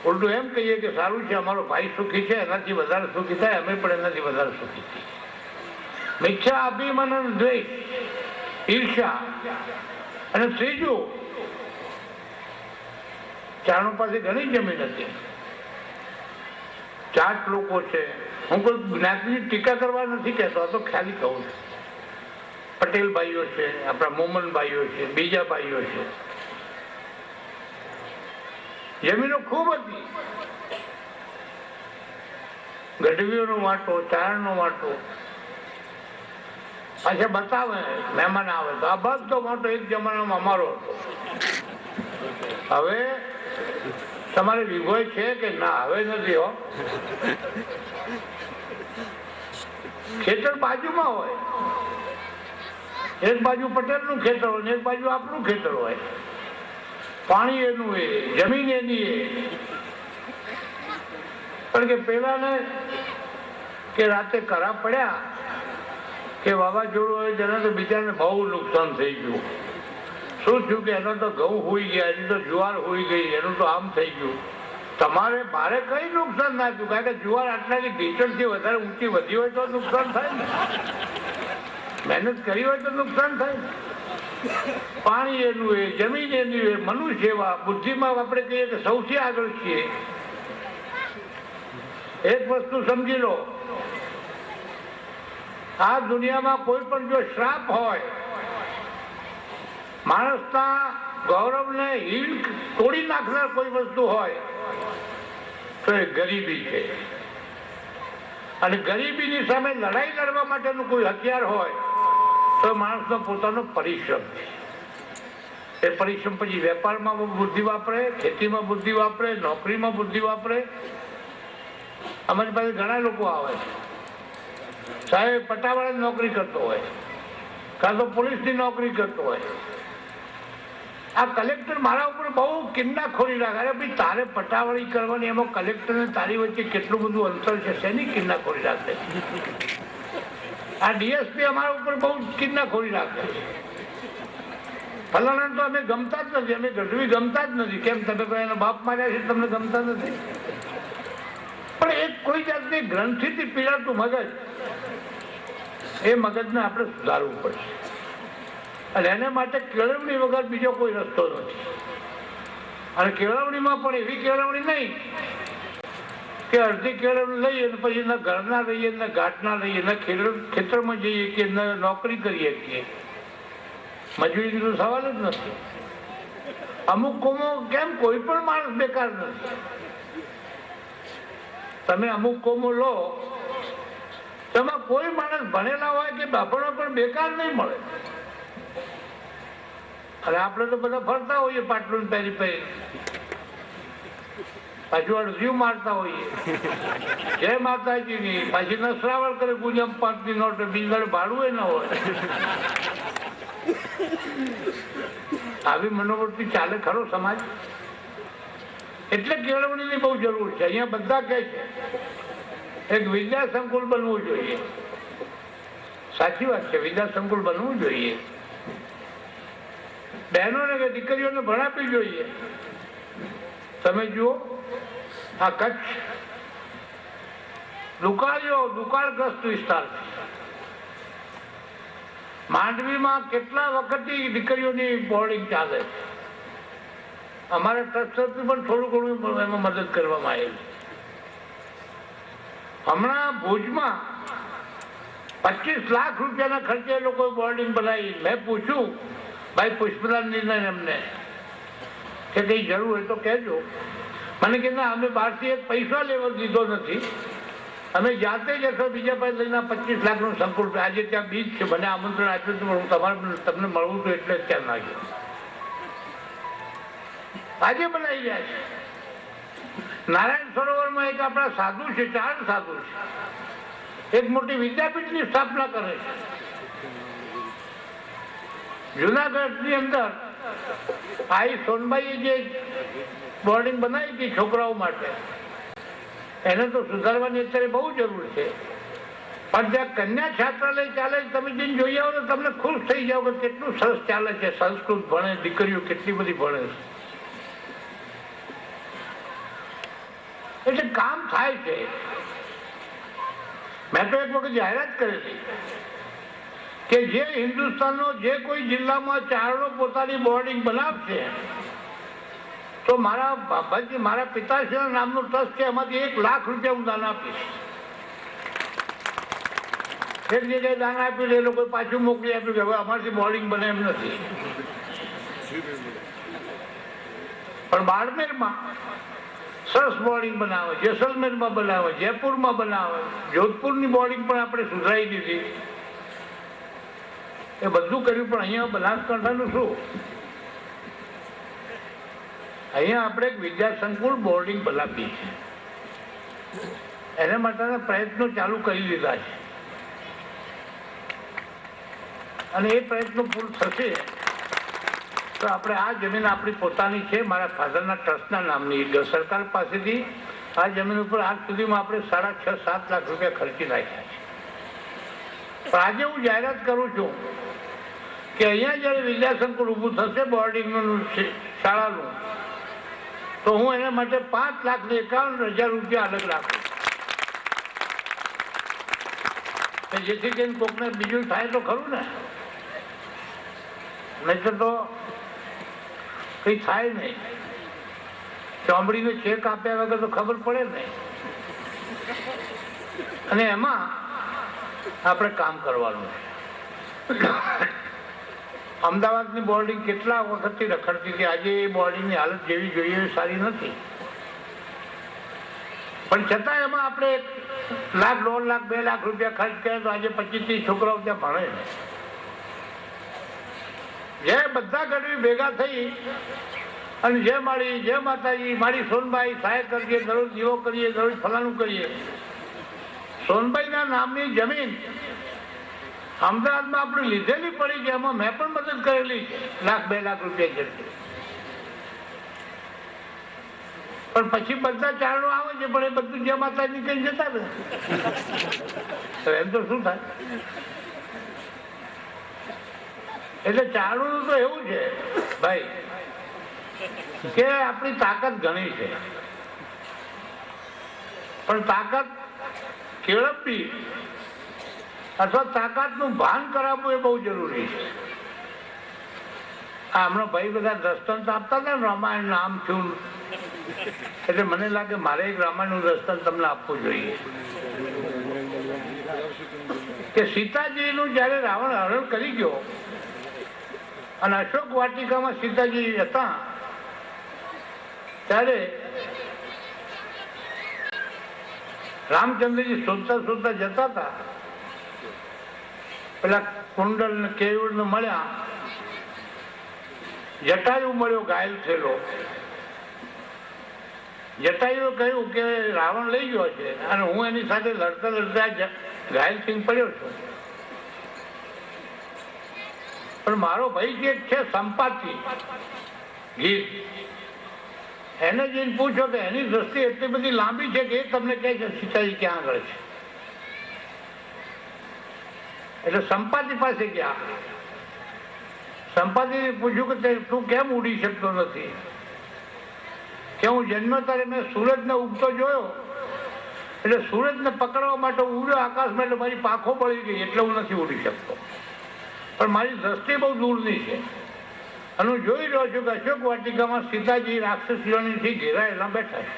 ઉલટું એમ કહીએ કે સારું છે, અમારો ભાઈ સુખી છે, એનાથી વધારે સુખી થાય, અમે પણ એનાથી વધારે સુખી છીએ. મિથ્યા અભિમાન અને દ્વેષ, ઈર્ષ્યા. અને ત્રીજું, ચારણો પાસે ઘણી જમીન હતી, ચાટ લોકો છે. હું કોઈ જ્ઞાતિની ટીકા કરવા નથી કહેતો, આ તો ખ્યાલી કહું છું. પટેલ ભાઈઓ છે, આપણા મોમન ભાઈઓ છે, બીજા ભાઈઓ છે, જમીનો ખૂબ હતી. ગઢવીઓનો વાંટો, ચારણનો વાંટો. પાછા બતાવે મહેમાન આવે તો આ બધો વાંટો એક જમાનામાં અમારો હતો. હવે તમારે વિભોય છે કે ના? હવે નથી હો. ખેતર બાજુમાં હોય, એક બાજુ પટેલનું ખેતર હોય ને એક બાજુ આપણું ખેતર હોય. પાણી એનું એ, જમીન એની એ. પણ કે પેલાને કે રાતે કરા પડ્યા કે વાવાઝોડું હોય તેના તો બિચારાને બહુ નુકસાન થઈ ગયું. શું થયું કે એનો તો ઘઉં હોઈ ગયા, એની તો જુવાર હોઈ ગઈ, એનું તો આમ થઈ ગયું. તમારે મારે કઈ નુકસાન ના થયું, કારણ કે જુવાર આટલાની ઢીચણથી વધારે ઊંચી વધી હોય તો નુકસાન થાય ને. મહેનત કરી હોય તો નુકસાન થાય ને. પાણી એનું એ, જમીન એની એ, મનુષ્ય એવા. બુદ્ધિમાં આપણે કહીએ કે સૌથી આગળ છીએ. એક વસ્તુ સમજી લો, આ દુનિયામાં કોઈ પણ જો શ્રાપ હોય, માણસના ગૌરવને હીલ તોડી નાખનાર કોઈ વસ્તુ હોય તો એ ગરીબી છે. અને ગરીબીની સામે લડાઈ લડવા માટેનું કોઈ હથિયાર હોય તો માણસનો પોતાનો પરિશ્રમ છે. એ પરિશ્રમ પછી વેપારમાં બુદ્ધિ વાપરે, ખેતીમાં બુદ્ધિ વાપરે, નોકરીમાં બુદ્ધિ વાપરે. અમારી પાસે ઘણા લોકો આવે છે, સાહેબ પટાવાળાની નોકરી કરતો હોય, કાં તો પોલીસની નોકરી કરતો હોય. આ કલેક્ટર મારા ઉપર બહુ કિન્નાખોરી રાખે. અરે ભાઈ, તારે પટાવાળી કરવાની, એમાં કલેક્ટર ને તારી વચ્ચે કેટલું બધું અંતર છે, શેની કિન્નાખોરી રાખે? આ ડીએસપી અમારા ઉપર બહુ કિન્નાખોરી રાખે. ફલાણા તો અમે ગમતા જ નથી, અમે ગઢવી ગમતા જ નથી. કેમ? તમે કોઈ એનો બાપ માર્યા છે, તમને ગમતા નથી? પણ એક કોઈ જાતની ગ્રંથિથી પીડાતું મગજ, એ મગજને આપણે સુધારવું પડશે. અને એને માટે કેળવણી વગર બીજો કોઈ રસ્તો નથી. અને કેળવણીમાં પણ એવી કેળવણી નહીં કે અડધી કેળવણી લઈએ ને પછી ના ઘરના રહીએ, ને ઘાટના રહીએ, ને ખેતરમાં જઈએ કે નોકરી કરીએ છીએ. મજૂરીનો સવાલ જ નથી. અમુક કોમો કેમ કોઈ પણ માણસ બેકાર નથી. તમે અમુક કોમો લો, તેમાં કોઈ માણસ ભણેલા હોય કે બાપણો પણ બેકાર નહીં મળે. અને આપણે તો બધા ફરતા હોઈએ પાટલું પહેરી પહેરી, પાછું અડધ્યું મારતા હોઈએ. જય માતાજીની, પાછી નસરાવળ કરે, ગુંજમ 5ની નોટ, બીજું ભાડું એ ન હોય. આવી મનોવૃત્તિ ચાલે ખરો સમાજ? એટલે કેળવણીની બહુ જરૂર છે. અહીંયા બધા કહે છે એક વિદ્યા સંકુલ બનવું જોઈએ. સાચી વાત છે, વિદ્યા સંકુલ બનવું જોઈએ. બહેનોને કે દીકરીઓને ભણાવવી જોઈએ. તમે જુઓ, આ કચ્છ દુકાળગ્રસ્ત વિસ્તાર છે. માંડવીમાં કેટલા વખતથી દીકરીઓની બોર્ડિંગ ચાલે છે. અમારા ટ્રસ્ટ તરફથી પણ થોડું ઘણું એમાં મદદ કરવામાં આવેલી. હમણાં ભુજમાં 25 લાખ રૂપિયાના ખર્ચે લોકો બોર્ડિંગ બનાવી. મેં પૂછ્યું, ભાઈ પુષ્પલાલ નિર્ણય એમને કે કઈ જરૂર હોય તો કહેજો. મને કે ના, અમે બહારથી એક પૈસા લેવા દીધો નથી, અમે જાતે જ અથવા બીજા પાસે લઈને 25 લાખનું સંકુલ. આજે ત્યાં બીજ છે, મને આમંત્રણ આપ્યું હતું, હું તમને મળવું હતું એટલે જ ત્યાં ના ગયો. આજે બનાવી રહ્યા છે. નારાયણ સરોવરમાં એક આપણા સાધુ છે, 4 સાધુ છે, એક મોટી વિદ્યાપીઠની સ્થાપના કરે છે. જુનાગઢની અંદર આઈ સોનબાઈએ જે બોર્ડિંગ બનાવી હતી છોકરાઓ માટે, એને તો સુધારવાની અત્યારે બહુ જરૂર છે. પણ જ્યાં કન્યા છાત્રાલય ચાલે છે, તમે જઈને જોઈ આવો તો તમને ખુશ થઈ જાઓ કે કેટલું સરસ ચાલે છે. સંસ્કૃત ભણે, દીકરીઓ કેટલી બધી ભણે છે. એટલે કામ થાય છે. મેં તો એક વખત જાહેરાત કરેલી કે જે હિન્દુસ્તાનનો જે કોઈ જિલ્લામાં ચારણો પોતાની બોર્ડિંગ બનાવશે તો મારા બાબાજી, મારા પિતાશ્રીના નામનું ટ્રસ્ટ છે, એમાંથી 1 લાખ રૂપિયા હું દાન આપીશ. એક જગ્યાએ દાન આપ્યું, એ લોકો પાછું મોકલી આપ્યું કે હવે અમારથી બોર્ડિંગ બને એમ નથી. પણ બાડમેરમાં સરસ બોર્ડિંગ બનાવે, જેસલમેરમાં બનાવે, જયપુરમાં બનાવે, જોધપુરની બોર્ડિંગ પણ આપણે સુધારી દીધી. એ બધું કર્યું, પણ અહીંયા બનાસકાંઠાનું શું? અહીંયા આપણે એક વિદ્યા સંકુલ બોર્ડિંગ બનાવી છે, એના માટેના પ્રયત્નો ચાલુ કરી દીધા છે. અને એ પ્રયત્નો પૂર્ણ થશે તો આપણે આ જમીન આપણી પોતાની છે, મારા ફાધરના ટ્રસ્ટના નામની. સરકાર પાસેથી આ જમીન ઉપર આજ સુધીમાં આપણે 6.5-7 લાખ રૂપિયા ખર્ચી નાખ્યા છે. પણ આજે હું જાહેરાત કરું છું કે અહીંયા જયારે વિદ્યા સંકુલ ઊભું થશે બોર્ડિંગનું, શાળાનું, તો હું એના માટે 5,51,000 રૂપિયા અલગ રાખું, જેથી કરીને કોકને બીજું થાય તો ખરું ને. નહીં તો કઈ થાય નહીં. ચોમડીનો ચેક આપ્યા વગર તો ખબર પડે નહીં. અને એમાં આપણે કામ કરવાનું છે. અમદાવાદની બોર્ડિંગ કેટલા વખતથી રખડતી હતી. આજે એ બોર્ડિંગની હાલત જેવી જોઈએ એવી સારી નથી. પણ છતાં એમાં આપણે 1 લાખ, 1.5 લાખ, 2 લાખ રૂપિયા ખર્ચ કર્યા તો આજે 25-30 છોકરાઓ ત્યાં ભણે. જે બધા ગઢવી ભેગા થઈ અને જે માતાજી, મારી સોનબાઈ સહાય કરીએ, દરરોજ દીવો કરીએ, દરરોજ ફલાણું કરીએ. સોનબાઈના નામની જમીન અમદાવાદમાં આપણે લીધેલી પડી છે, એમાં મેં પણ મદદ કરેલી છે, 1-2 લાખ રૂપિયા જેટલી. પણ પછી બધા ચારણો આવે છે, પણ એ બધું જે માતા નીકળી જતા ને, એમ તો શું થાય? એટલે ચારણું તો એવું છે ભાઈ કે આપણી તાકાત ઘણી છે, પણ તાકાત કેળવવી અથવા તાકાતનું ભાન કરાવવું એ બહુ જરૂરી છે. હમણાં ભાઈ બધા દ્રષ્ટાંત આપતા હતા ને, રામાયણ નામ થયું, એટલે મને લાગે મારે એક રામાયણનું દ્રષ્ટાંત તમને આપવું જોઈએ કે સીતાજીનું જયારે રાવણ હરણ કરી ગયો અને અશોક વાટિકામાં સીતાજી હતા ત્યારે રામચંદ્રજી શોધતા શોધતા જતા હતા. પેલા કુંડલ ને કેયુર ને મળ્યા, જટાયુ મળ્યો ઘાયલ થયેલો. જટાયુએ કહ્યું કે રાવણ લઈ ગયો છે અને હું એની સાથે લડતા લડતા ઘાયલ થઈને પડ્યો છું, પણ મારો ભાઈ જે છે સંપાતિ ગીર, એને જઈને પૂછો કે એની દ્રષ્ટિ એટલી બધી લાંબી છે કે એ તમને કહે છે સીતાજી ક્યાં આગળ છે. એટલે સંપાતિ પાસે ગયા. સંપાતિને પૂછ્યું કે તું કેમ ઉડી શકતો નથી? કે હું જન્મ ત્યારે મેં સૂરજને ઉગતો જોયો, એટલે સૂરજને પકડવા માટે ઉડ્યો આકાશમાં, એટલે મારી પાંખો બળી ગઈ, એટલે હું નથી ઉડી શકતો. પણ મારી દ્રષ્ટિ બહુ દૂરની છે અને હું જોઈ રહ્યો છું કે અશોક વાટિકામાં સીતાજી રાક્ષસીઓથી ઘેરાયેલા બેઠા છે.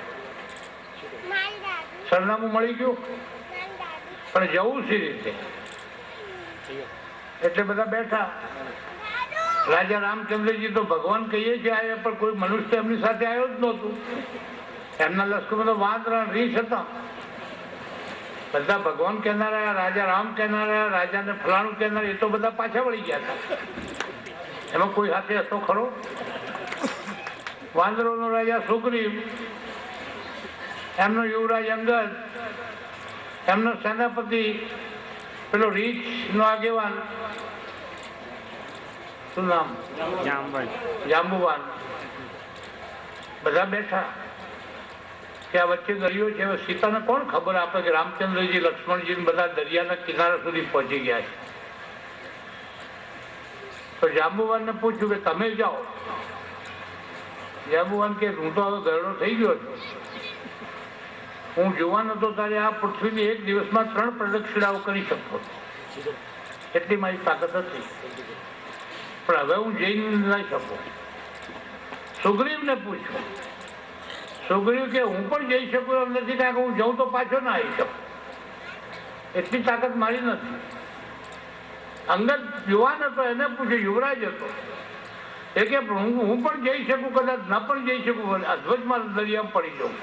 સરનામું મળી ગયું, પણ જવું સી રીતે? એટલે બધા બેઠા. રાજા રામચંદ્રજી તો ભગવાન કહીએ છીએ આવ્યા, પણ કોઈ મનુષ્ય એમની સાથે આવ્યો જ નહોતું. એમના લશ્કરમાં તો વાંદરા રીંછ હતા. બધા ભગવાન કહેનારા, રાજા રામ કહેનારા, રાજાને ફલાણું કહેનારા, એ તો બધા પાછા વળી ગયા હતા. એમાં કોઈ સાથે હતો ખરો? વાંદરોનો રાજા સુગ્રીવ, એમનો યુવરાજ અંગદ, એમનો સેનાપતિ પેલો રીછ નો આગેવાન, શું નામ? જાંબુવાન. બધા બેઠા કે આ વચ્ચે દરિયો છે. હવે સીતાને કોણ ખબર આપે કે રામચંદ્રજી, લક્ષ્મણજી બધા દરિયાના કિનારા સુધી પહોંચી ગયા છે? તો જાંબુવાનને પૂછ્યું કે તમે જાઓ. જાંબુવાન કે હું તો હવે ગરડો થઈ ગયો છું. હું જુવાન હતો ત્યારે આ પૃથ્વીની એક દિવસમાં 3 પ્રદક્ષિણાઓ કરી શકતો, એટલી મારી તાકાત હતી. પણ હવે હું જઈ નહીં શકું. સુગ્રીવને પૂછ્યું. સુગ્રીવ કે હું પણ જઈ શકું એમ નથી, કારણ કે હું જઉં તો પાછો ના આવી શકું, એટલી તાકાત મારી નથી. અંગદ યુવાન હતો, એને પૂછ્યું, યુવરાજ હતો, એ કે હું પણ જઈ શકું, કદાચ ન પણ જઈ શકું, અધ્વજમાં દરિયામાં પડી જાઉં.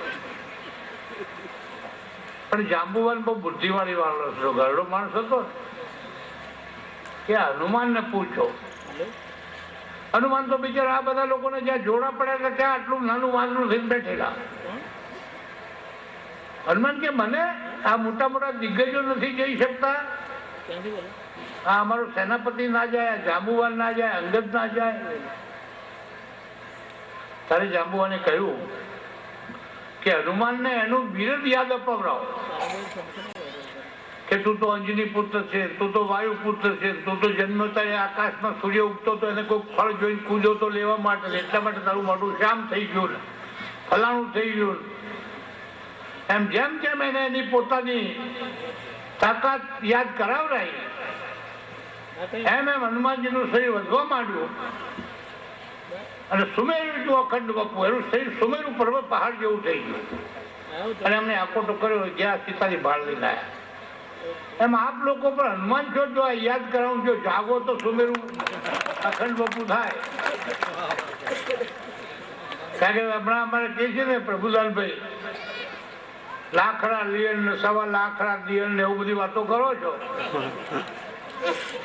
પણ જાંબુવાન બહુ બુદ્ધિવાળી વાળો હતો, ઘરડો માણસ હતો કે હનુમાનને પૂછો. હનુમાન તો બિચારા આ બધા લોકોને જ્યાં જોડા પડ્યા હતા ત્યાં આટલું નાનું વાંદરું થઈને બેઠેલા. હનુમાન કે મને આ મોટા મોટા દિગ્ગજો નથી જઈ શકતા? આ અમારો સેનાપતિ ના જાય, જાંબુવાન ના જાય, અંગદ ના જાય. તારે જાંબુવાને કહ્યું કે હનુમાનને એનું બિરદ યાદ અપાવરાવો કે તું તો અંજની પુત્ર છે, તું તો વાયુ પુત્ર છે, તું તો જન્મતા આકાશમાં સૂર્ય ઉગતો તો એને કોઈ ફળ જોઈને કૂદો તો લેવા માટે, એટલા માટે તારું મોઢું શ્યામ થઈ ગયું ને ફલાણું થઈ ગયું. એમ જેમ જેમ એને એની પોતાની તાકાત યાદ કરાવરાઈ, એમ એમ હનુમાનજીનું શરીર વધવા માંડ્યું. અને સુમેરુ જો અખંડ બાપુ, એનું શરીર સુમેરુ પર્વત પહાડ જેવું થઈ ગયું. અને એમને આકોટો કર્યો, જ્યાં સીતાની ભાળ લઈને આવ્યા. એમ આપ લોકો પણ હનુમાન છો, જો આ યાદ કરાવું, જો જાગો તો સુમેરુ અખંડ બાપુ થાય. કારણ કે હમણાં અમારે કહે છે ને પ્રભુદાનભાઈ, લાખડા લિયન ને 1.25 લાખડા લિયન ને એવું બધી વાતો કરો છો,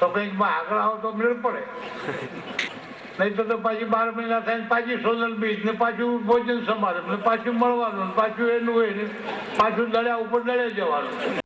તો કંઈક આગળ આવો તો મેળ પડે. નહીં તો પાછી 12 મહિના થાય પાછી સોનલ બીચ ને પાછું ભોજન સમારંભ ને પાછું મળવાનું, પાછું એનું હોય ને પાછું દળ્યા ઉપર દળે જવાનું.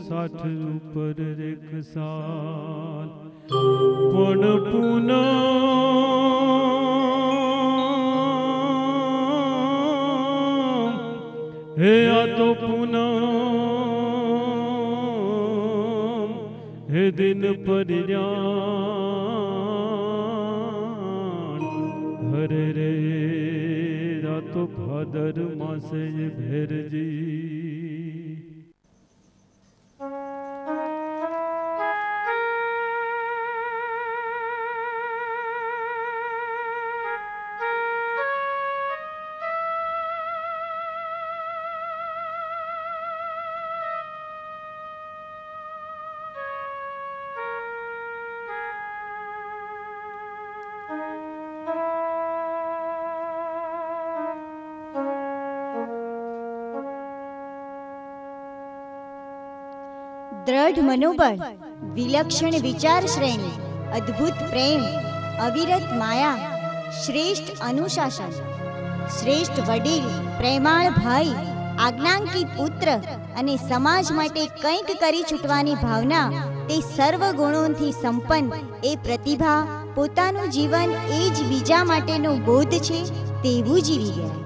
60 ઉપર એક સાલ પણ પૂનમ હે આ તો પૂનમ હે દિન પરિજાણ હરે રે આ તો ભાદર માસે ભેરજી દ્રઢ મનોબળ, વિલક્ષણ વિચાર શ્રેણી, અદ્ભુત પ્રેમ, અવિરત માયા, શ્રેષ્ઠ અનુશાસન, શ્રેષ્ઠ વડીલ, પ્રેમાળ ભાઈ, આજ્ઞાંકિત પુત્ર અને સમાજ માટે કંઈક કરી છૂટવાની ભાવના, તે સર્વ ગુણોથી સંપન્ન એ પ્રતિભા પોતાનું જીવન એ જ બીજા માટેનો બોધ છે તેવું જીવી ગયા.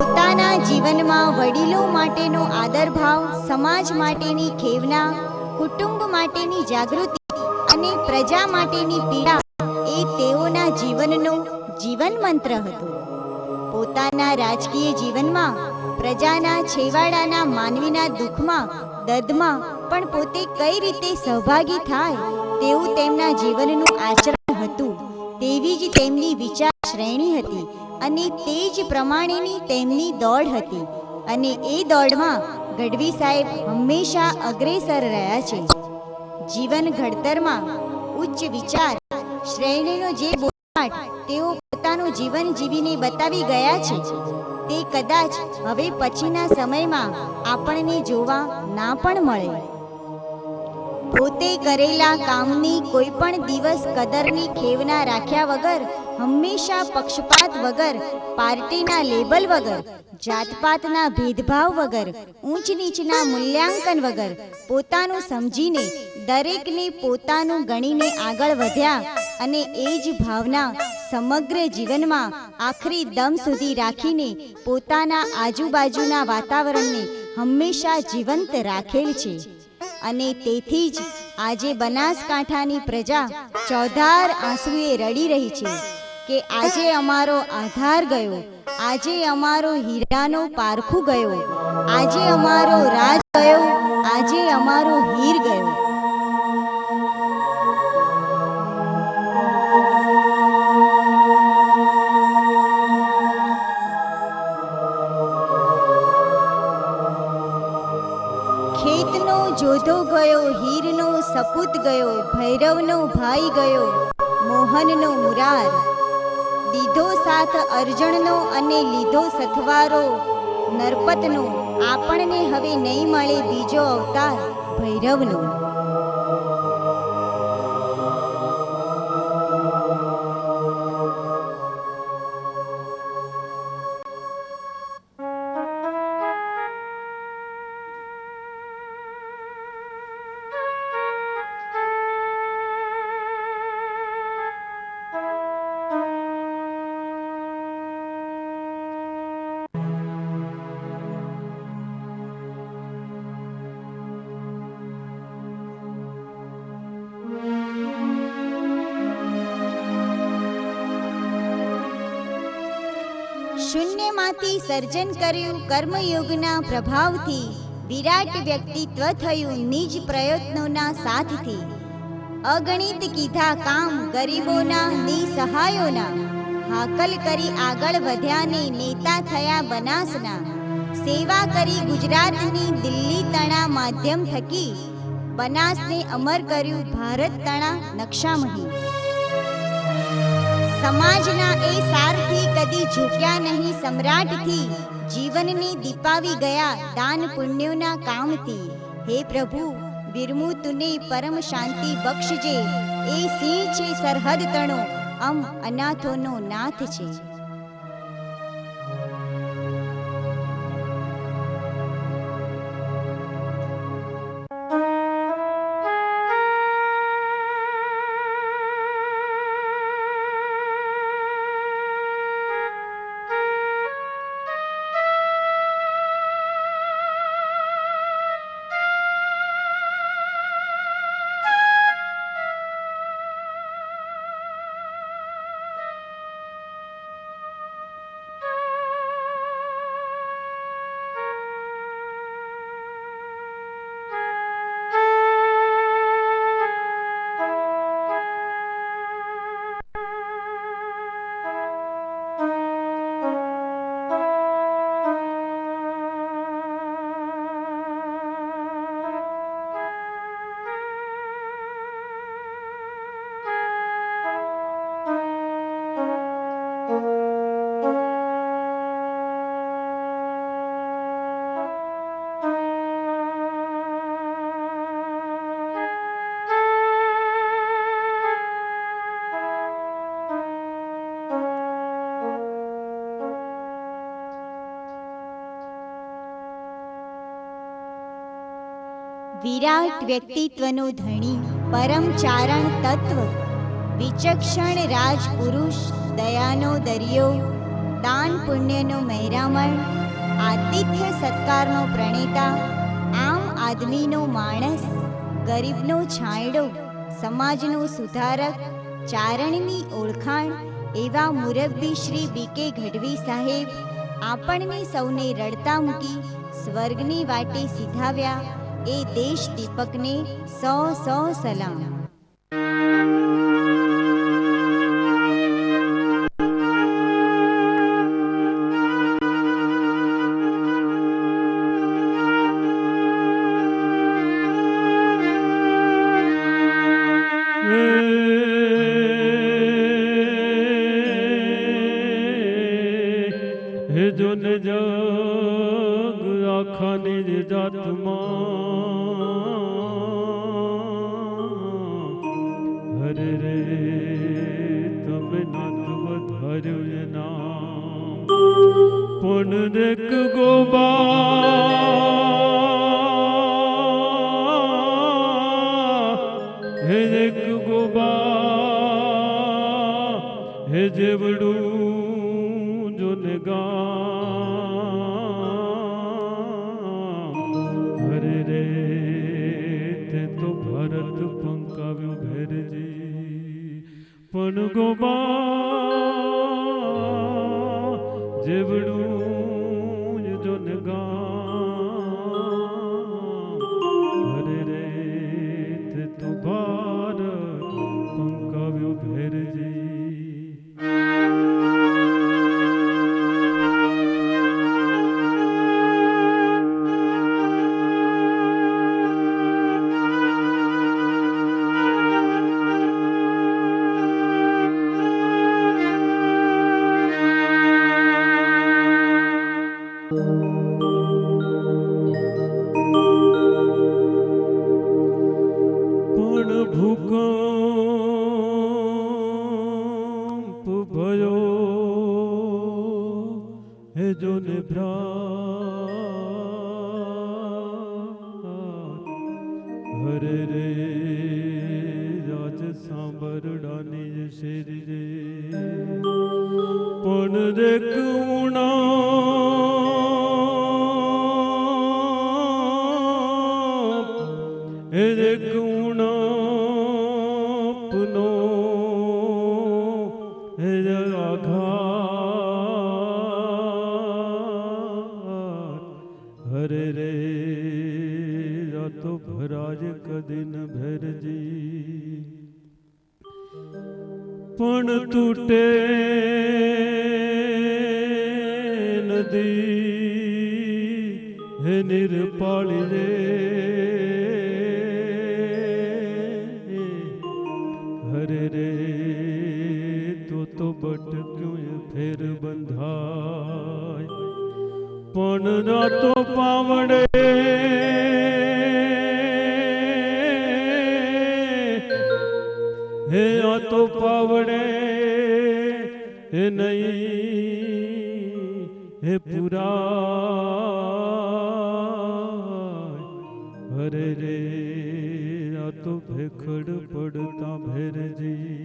પોતાના જીવનમાં વડીલો માટેનો આદરભાવ, સમાજ માટેની ખેવના, કુટુંબ માટેની જાગૃતિ અને પ્રજા માટેની પીડા એ તેઓના જીવનનો જીવન મંત્ર હતો. પોતાના રાજકીય જીવનમાં પ્રજાના છેવાડાના માનવીના દુઃખમાં, દર્દમાં પણ પોતે કઈ રીતે સહભાગી થાય તેવું તેમના જીવનનું આચરણ હતું. તેવી જ તેમની વિચાર શ્રેણી હતી અને તે જ પ્રમાણેની તેમની દોડ હતી. અને એ દોડમાં ગઢવી સાહેબ હંમેશા અગ્રેસર રહ્યા છે. જીવન ઘડતરમાં ઉચ્ચ વિચાર શ્રેણીનો જે બોધપાઠ તેઓ પોતાનું જીવન જીવીને બતાવી ગયા છે તે કદાચ હવે પછીના સમયમાં આપણને જોવા ના પણ મળે. પોતે કરેલા કામની કોઈ પણ દિવસ કદરની ખેવના રાખ્યા વગર, હંમેશા પક્ષપાત વગર, પાર્ટીના લેબલ વગર, જાતપાતના ભેદભાવ વગર, ઊંચ નીચના મૂલ્યાંકન વગર, પોતાનું સમજીને દરેકને પોતાનું ગણીને આગળ વધ્યા અને એ જ ભાવના સમગ્ર જીવનમાં આખરી દમ સુધી રાખીને પોતાના આજુબાજુના વાતાવરણને હંમેશા જીવંત રાખેલ છે. અને તેથી જ આજે બનાસકાંઠાની પ્રજા ચોધાર આંસુએ રડી રહી છે કે આજે અમારો આધાર ગયો, આજે અમારો હીરાનો પારખું ગયો, આજે અમારો રાજ ગયો, આજે અમારો હીર ગયો. ખેતનો જોધો ગયો, હીરનો સપૂત ગયો, ભૈરવનો ભાઈ ગયો, મોહનનો મુરાર. દીધો સાથ અર્જણનો અને લીધો સથવારો નરપતનો, આપણને હવે નહીં મળે બીજો અવતાર ભૈરવનો. શૂન્યમાંથી સર્જન કર્યું કર્મયોગના પ્રભાવથી, વિરાટ વ્યક્તિત્વ થયું નિજ પ્રયત્નોના સાથથી. અગણિત કીધા કામ ગરીબોના નિસહાયોના, હાકલ કરી આગળ વધ્યાને નેતા થયા બનાસના. સેવા કરી ગુજરાતની દિલ્હી તણા માધ્યમ થકી, બનાસને અમર કર્યું ભારત તણા નકશામહી. સમાજના એ સારથી કદી ઝૂક્યા નહીં સમ્રાટથી, જીવનને દીપાવી ગયા દાન પુણ્યોના કામથી. હે પ્રભુ, વિરમુ તુને પરમ શાંતિ બક્ષજે, એ સિંહ છે સરહદ તણો, અમ અનાથોનો નાથ છે. વિરાટ વ્યક્તિત્વનો ધણી, પરમ ચારણ તત્વ, વિચક્ષણ રાજપુરુષ, દયાનો દરિયો, દાન પુણ્યનો મહેરામણ, આતિથ્ય સત્કારનો પ્રણેતા, આમ આદમીનો માણસ, ગરીબનો છાંયડો, સમાજનો સુધારક, ચારણની ઓળખાણ એવા મુરબ્બી શ્રી BK ગઢવી સાહેબ આપણને સૌને રડતા મૂકી સ્વર્ગની વાટે સીધાવ્યા એ દેશ દીપકને સો સલામ. જોન જગ આખા નિજ જાતમાં હરે રે તમે નાથ વધાર્યું નામ પણ દેખ ગોબા હે દેખ ગોબા હે જેવડું જોન ગામ હરે રે તે તો ભારત પંકાવ્યો ભેરજી પણ ગોબા જેવડું જોન ગામ હરે રે તે તો ભારત પંકાવ્યો ભેરજી. પણ ભૂકંપ ભયો હે જોને ભ્રાત હરે રે રાજ સાંભરડાની શેરી રે પણ દેખ હે દેખ ઉણપનો હે આઘાત હરે રે રાતો ભરાજ કદીન ભેરજી પણ તૂટે નદી હે નિરપાળી રે હરે રે તો બટક્યું ફેર બંધાય પણ રાતો પાવડે હે આ તો પાવડે હે નહીં હે પુરા હરે રે આ તો ભેખડ પડતા ભેરજી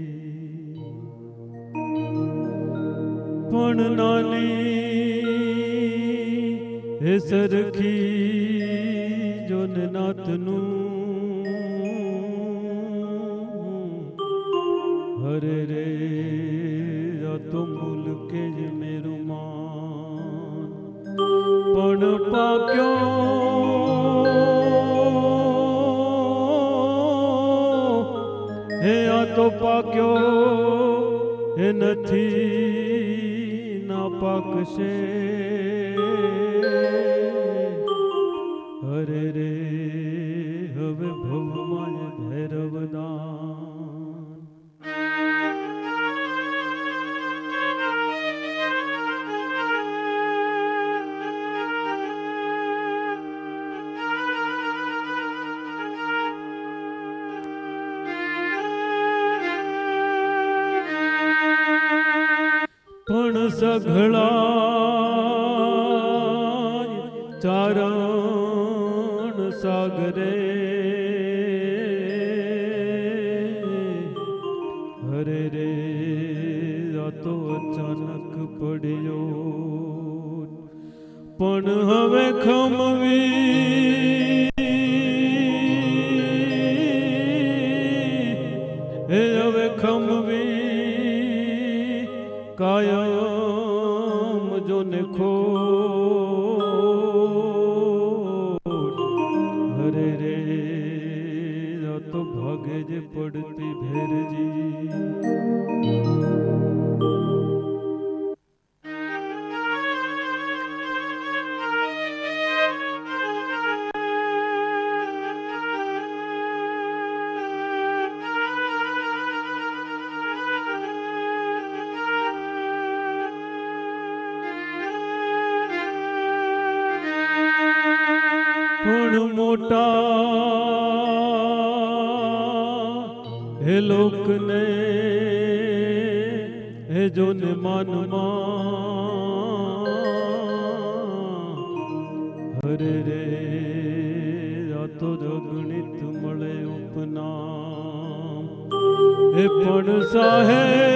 પણ નાની હે સરખી જોન નાથનું હરે રે આ તો મુલકે જ મેરું માન પણ પાક્યો હે આ તો પાક્યો હે નથી ના પાકશે હરે રે હવે ભવમાં ભૈરવદાન પણ સઘળા ચારણ સાગરે આ તો અચાનક પડ્યો પણ હવે ખમવી હે હવે ખમવી કાયમ જોને ખો હરે રે આ તો ભાગે જે પડતી ભેરજી પણ મોટા હે લોકને હે જોને માનમાં હરે રે આ તો અગણિત મળે ઉપનામ હે પણ સાહેબ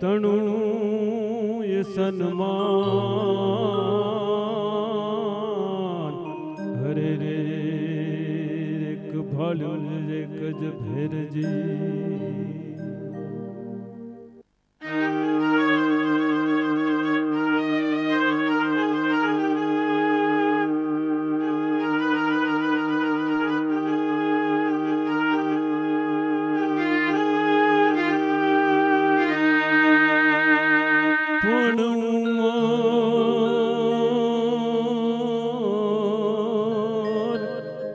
તણું એ સન્માન હરે રે એક ભાલ્યું એક જ ભેરજી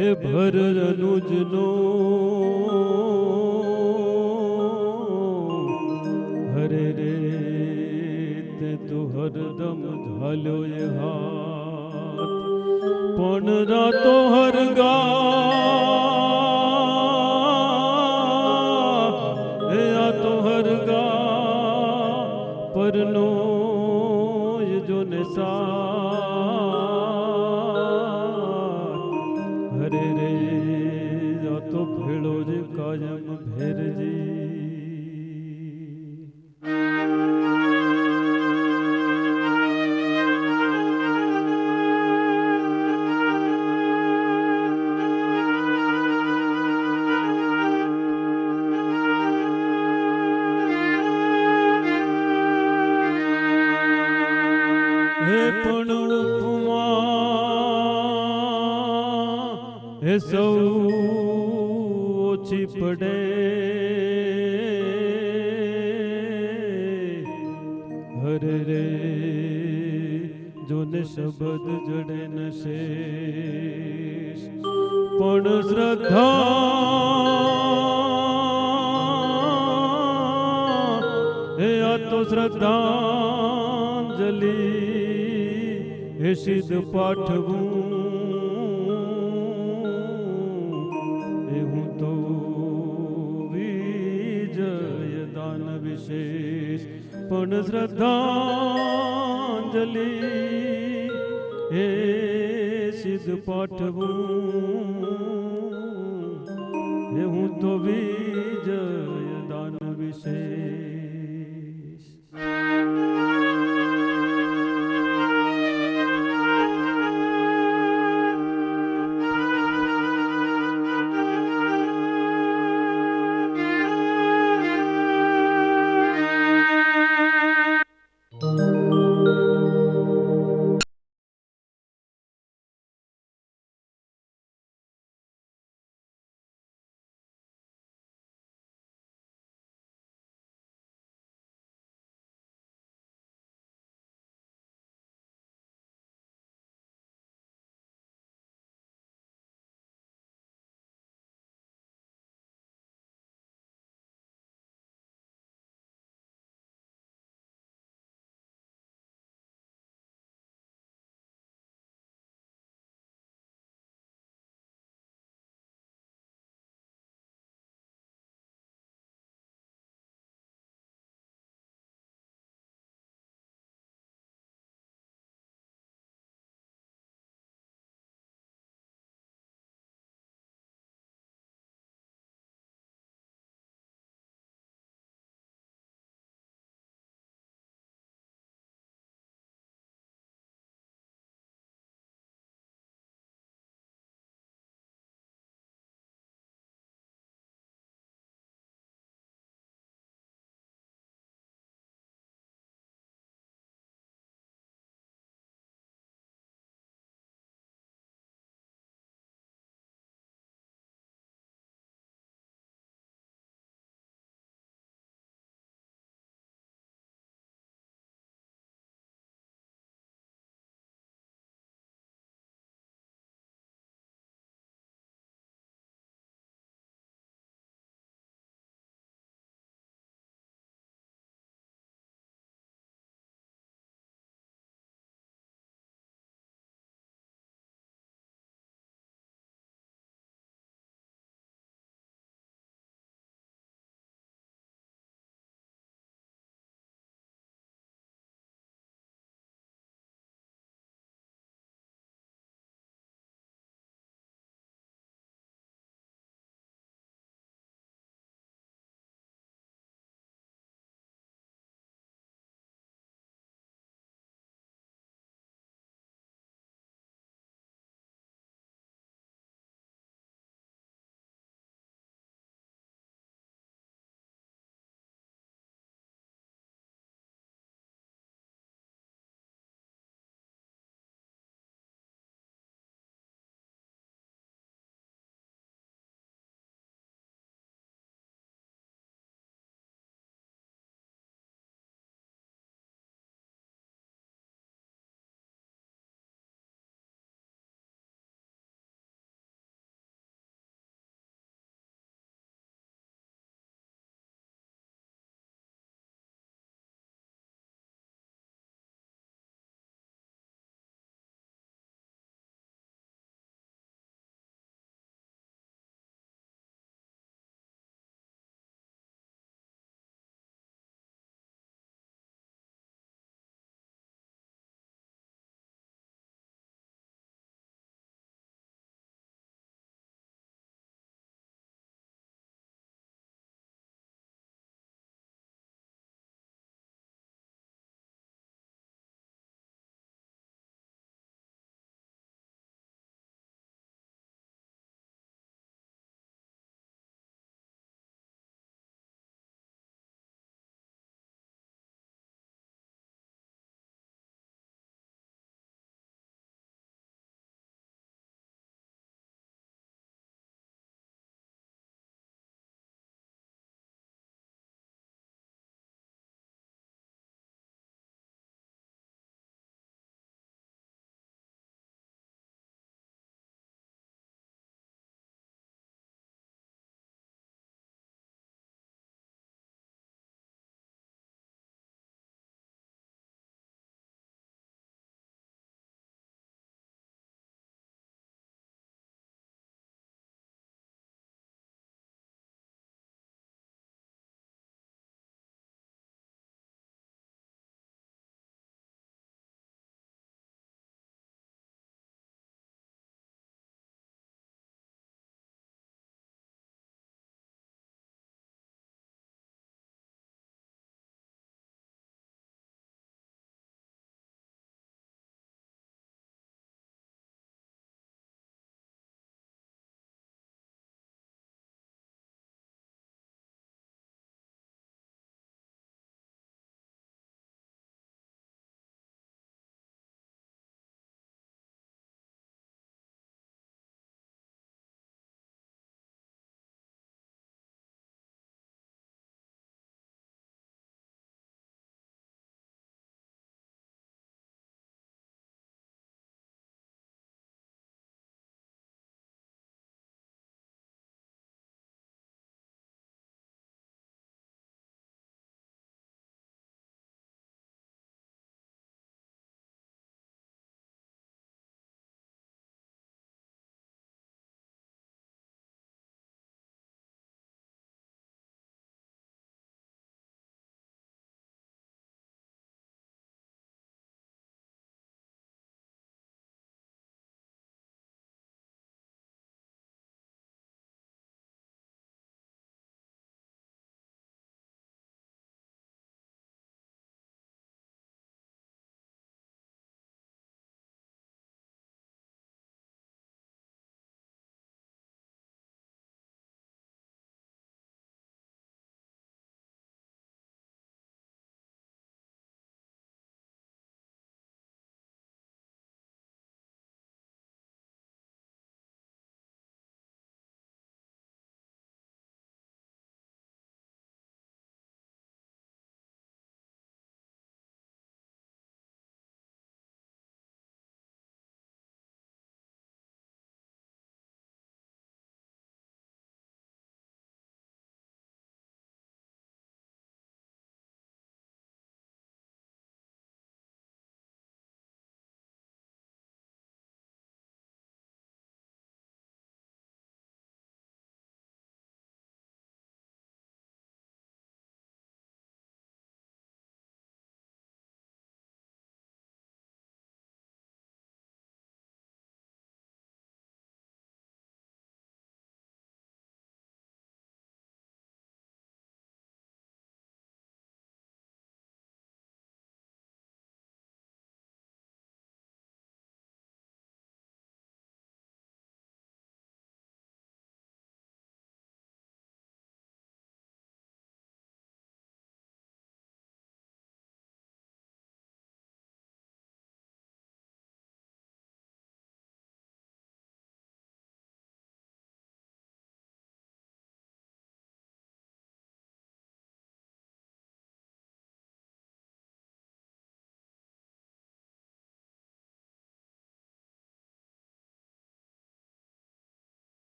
એ ભર અનુજનો હરે રે તે તો હરદમ ઝાલ્યો એ હાથ પણ રાતો હરગા એ આ તો હરગા પરનો જોને હરે રે આ તો ભેળો જે કાયમ ભેરજી હે પણ ઉપમા હે સૌ ઓછી પડે હરે રે જોને શબ્દ જડે ન શેષ પણ શ્રદ્ધા હે આ તો શ્રદ્ધાંજલિ હે સિદ્ધ પાઠવું એ હું તો વિજય દાન વિશેષ પણ શ્રદ્ધાંજલિ હે સિદ્ધ પાઠવું એ હું તો વિજય દાન વિશેષ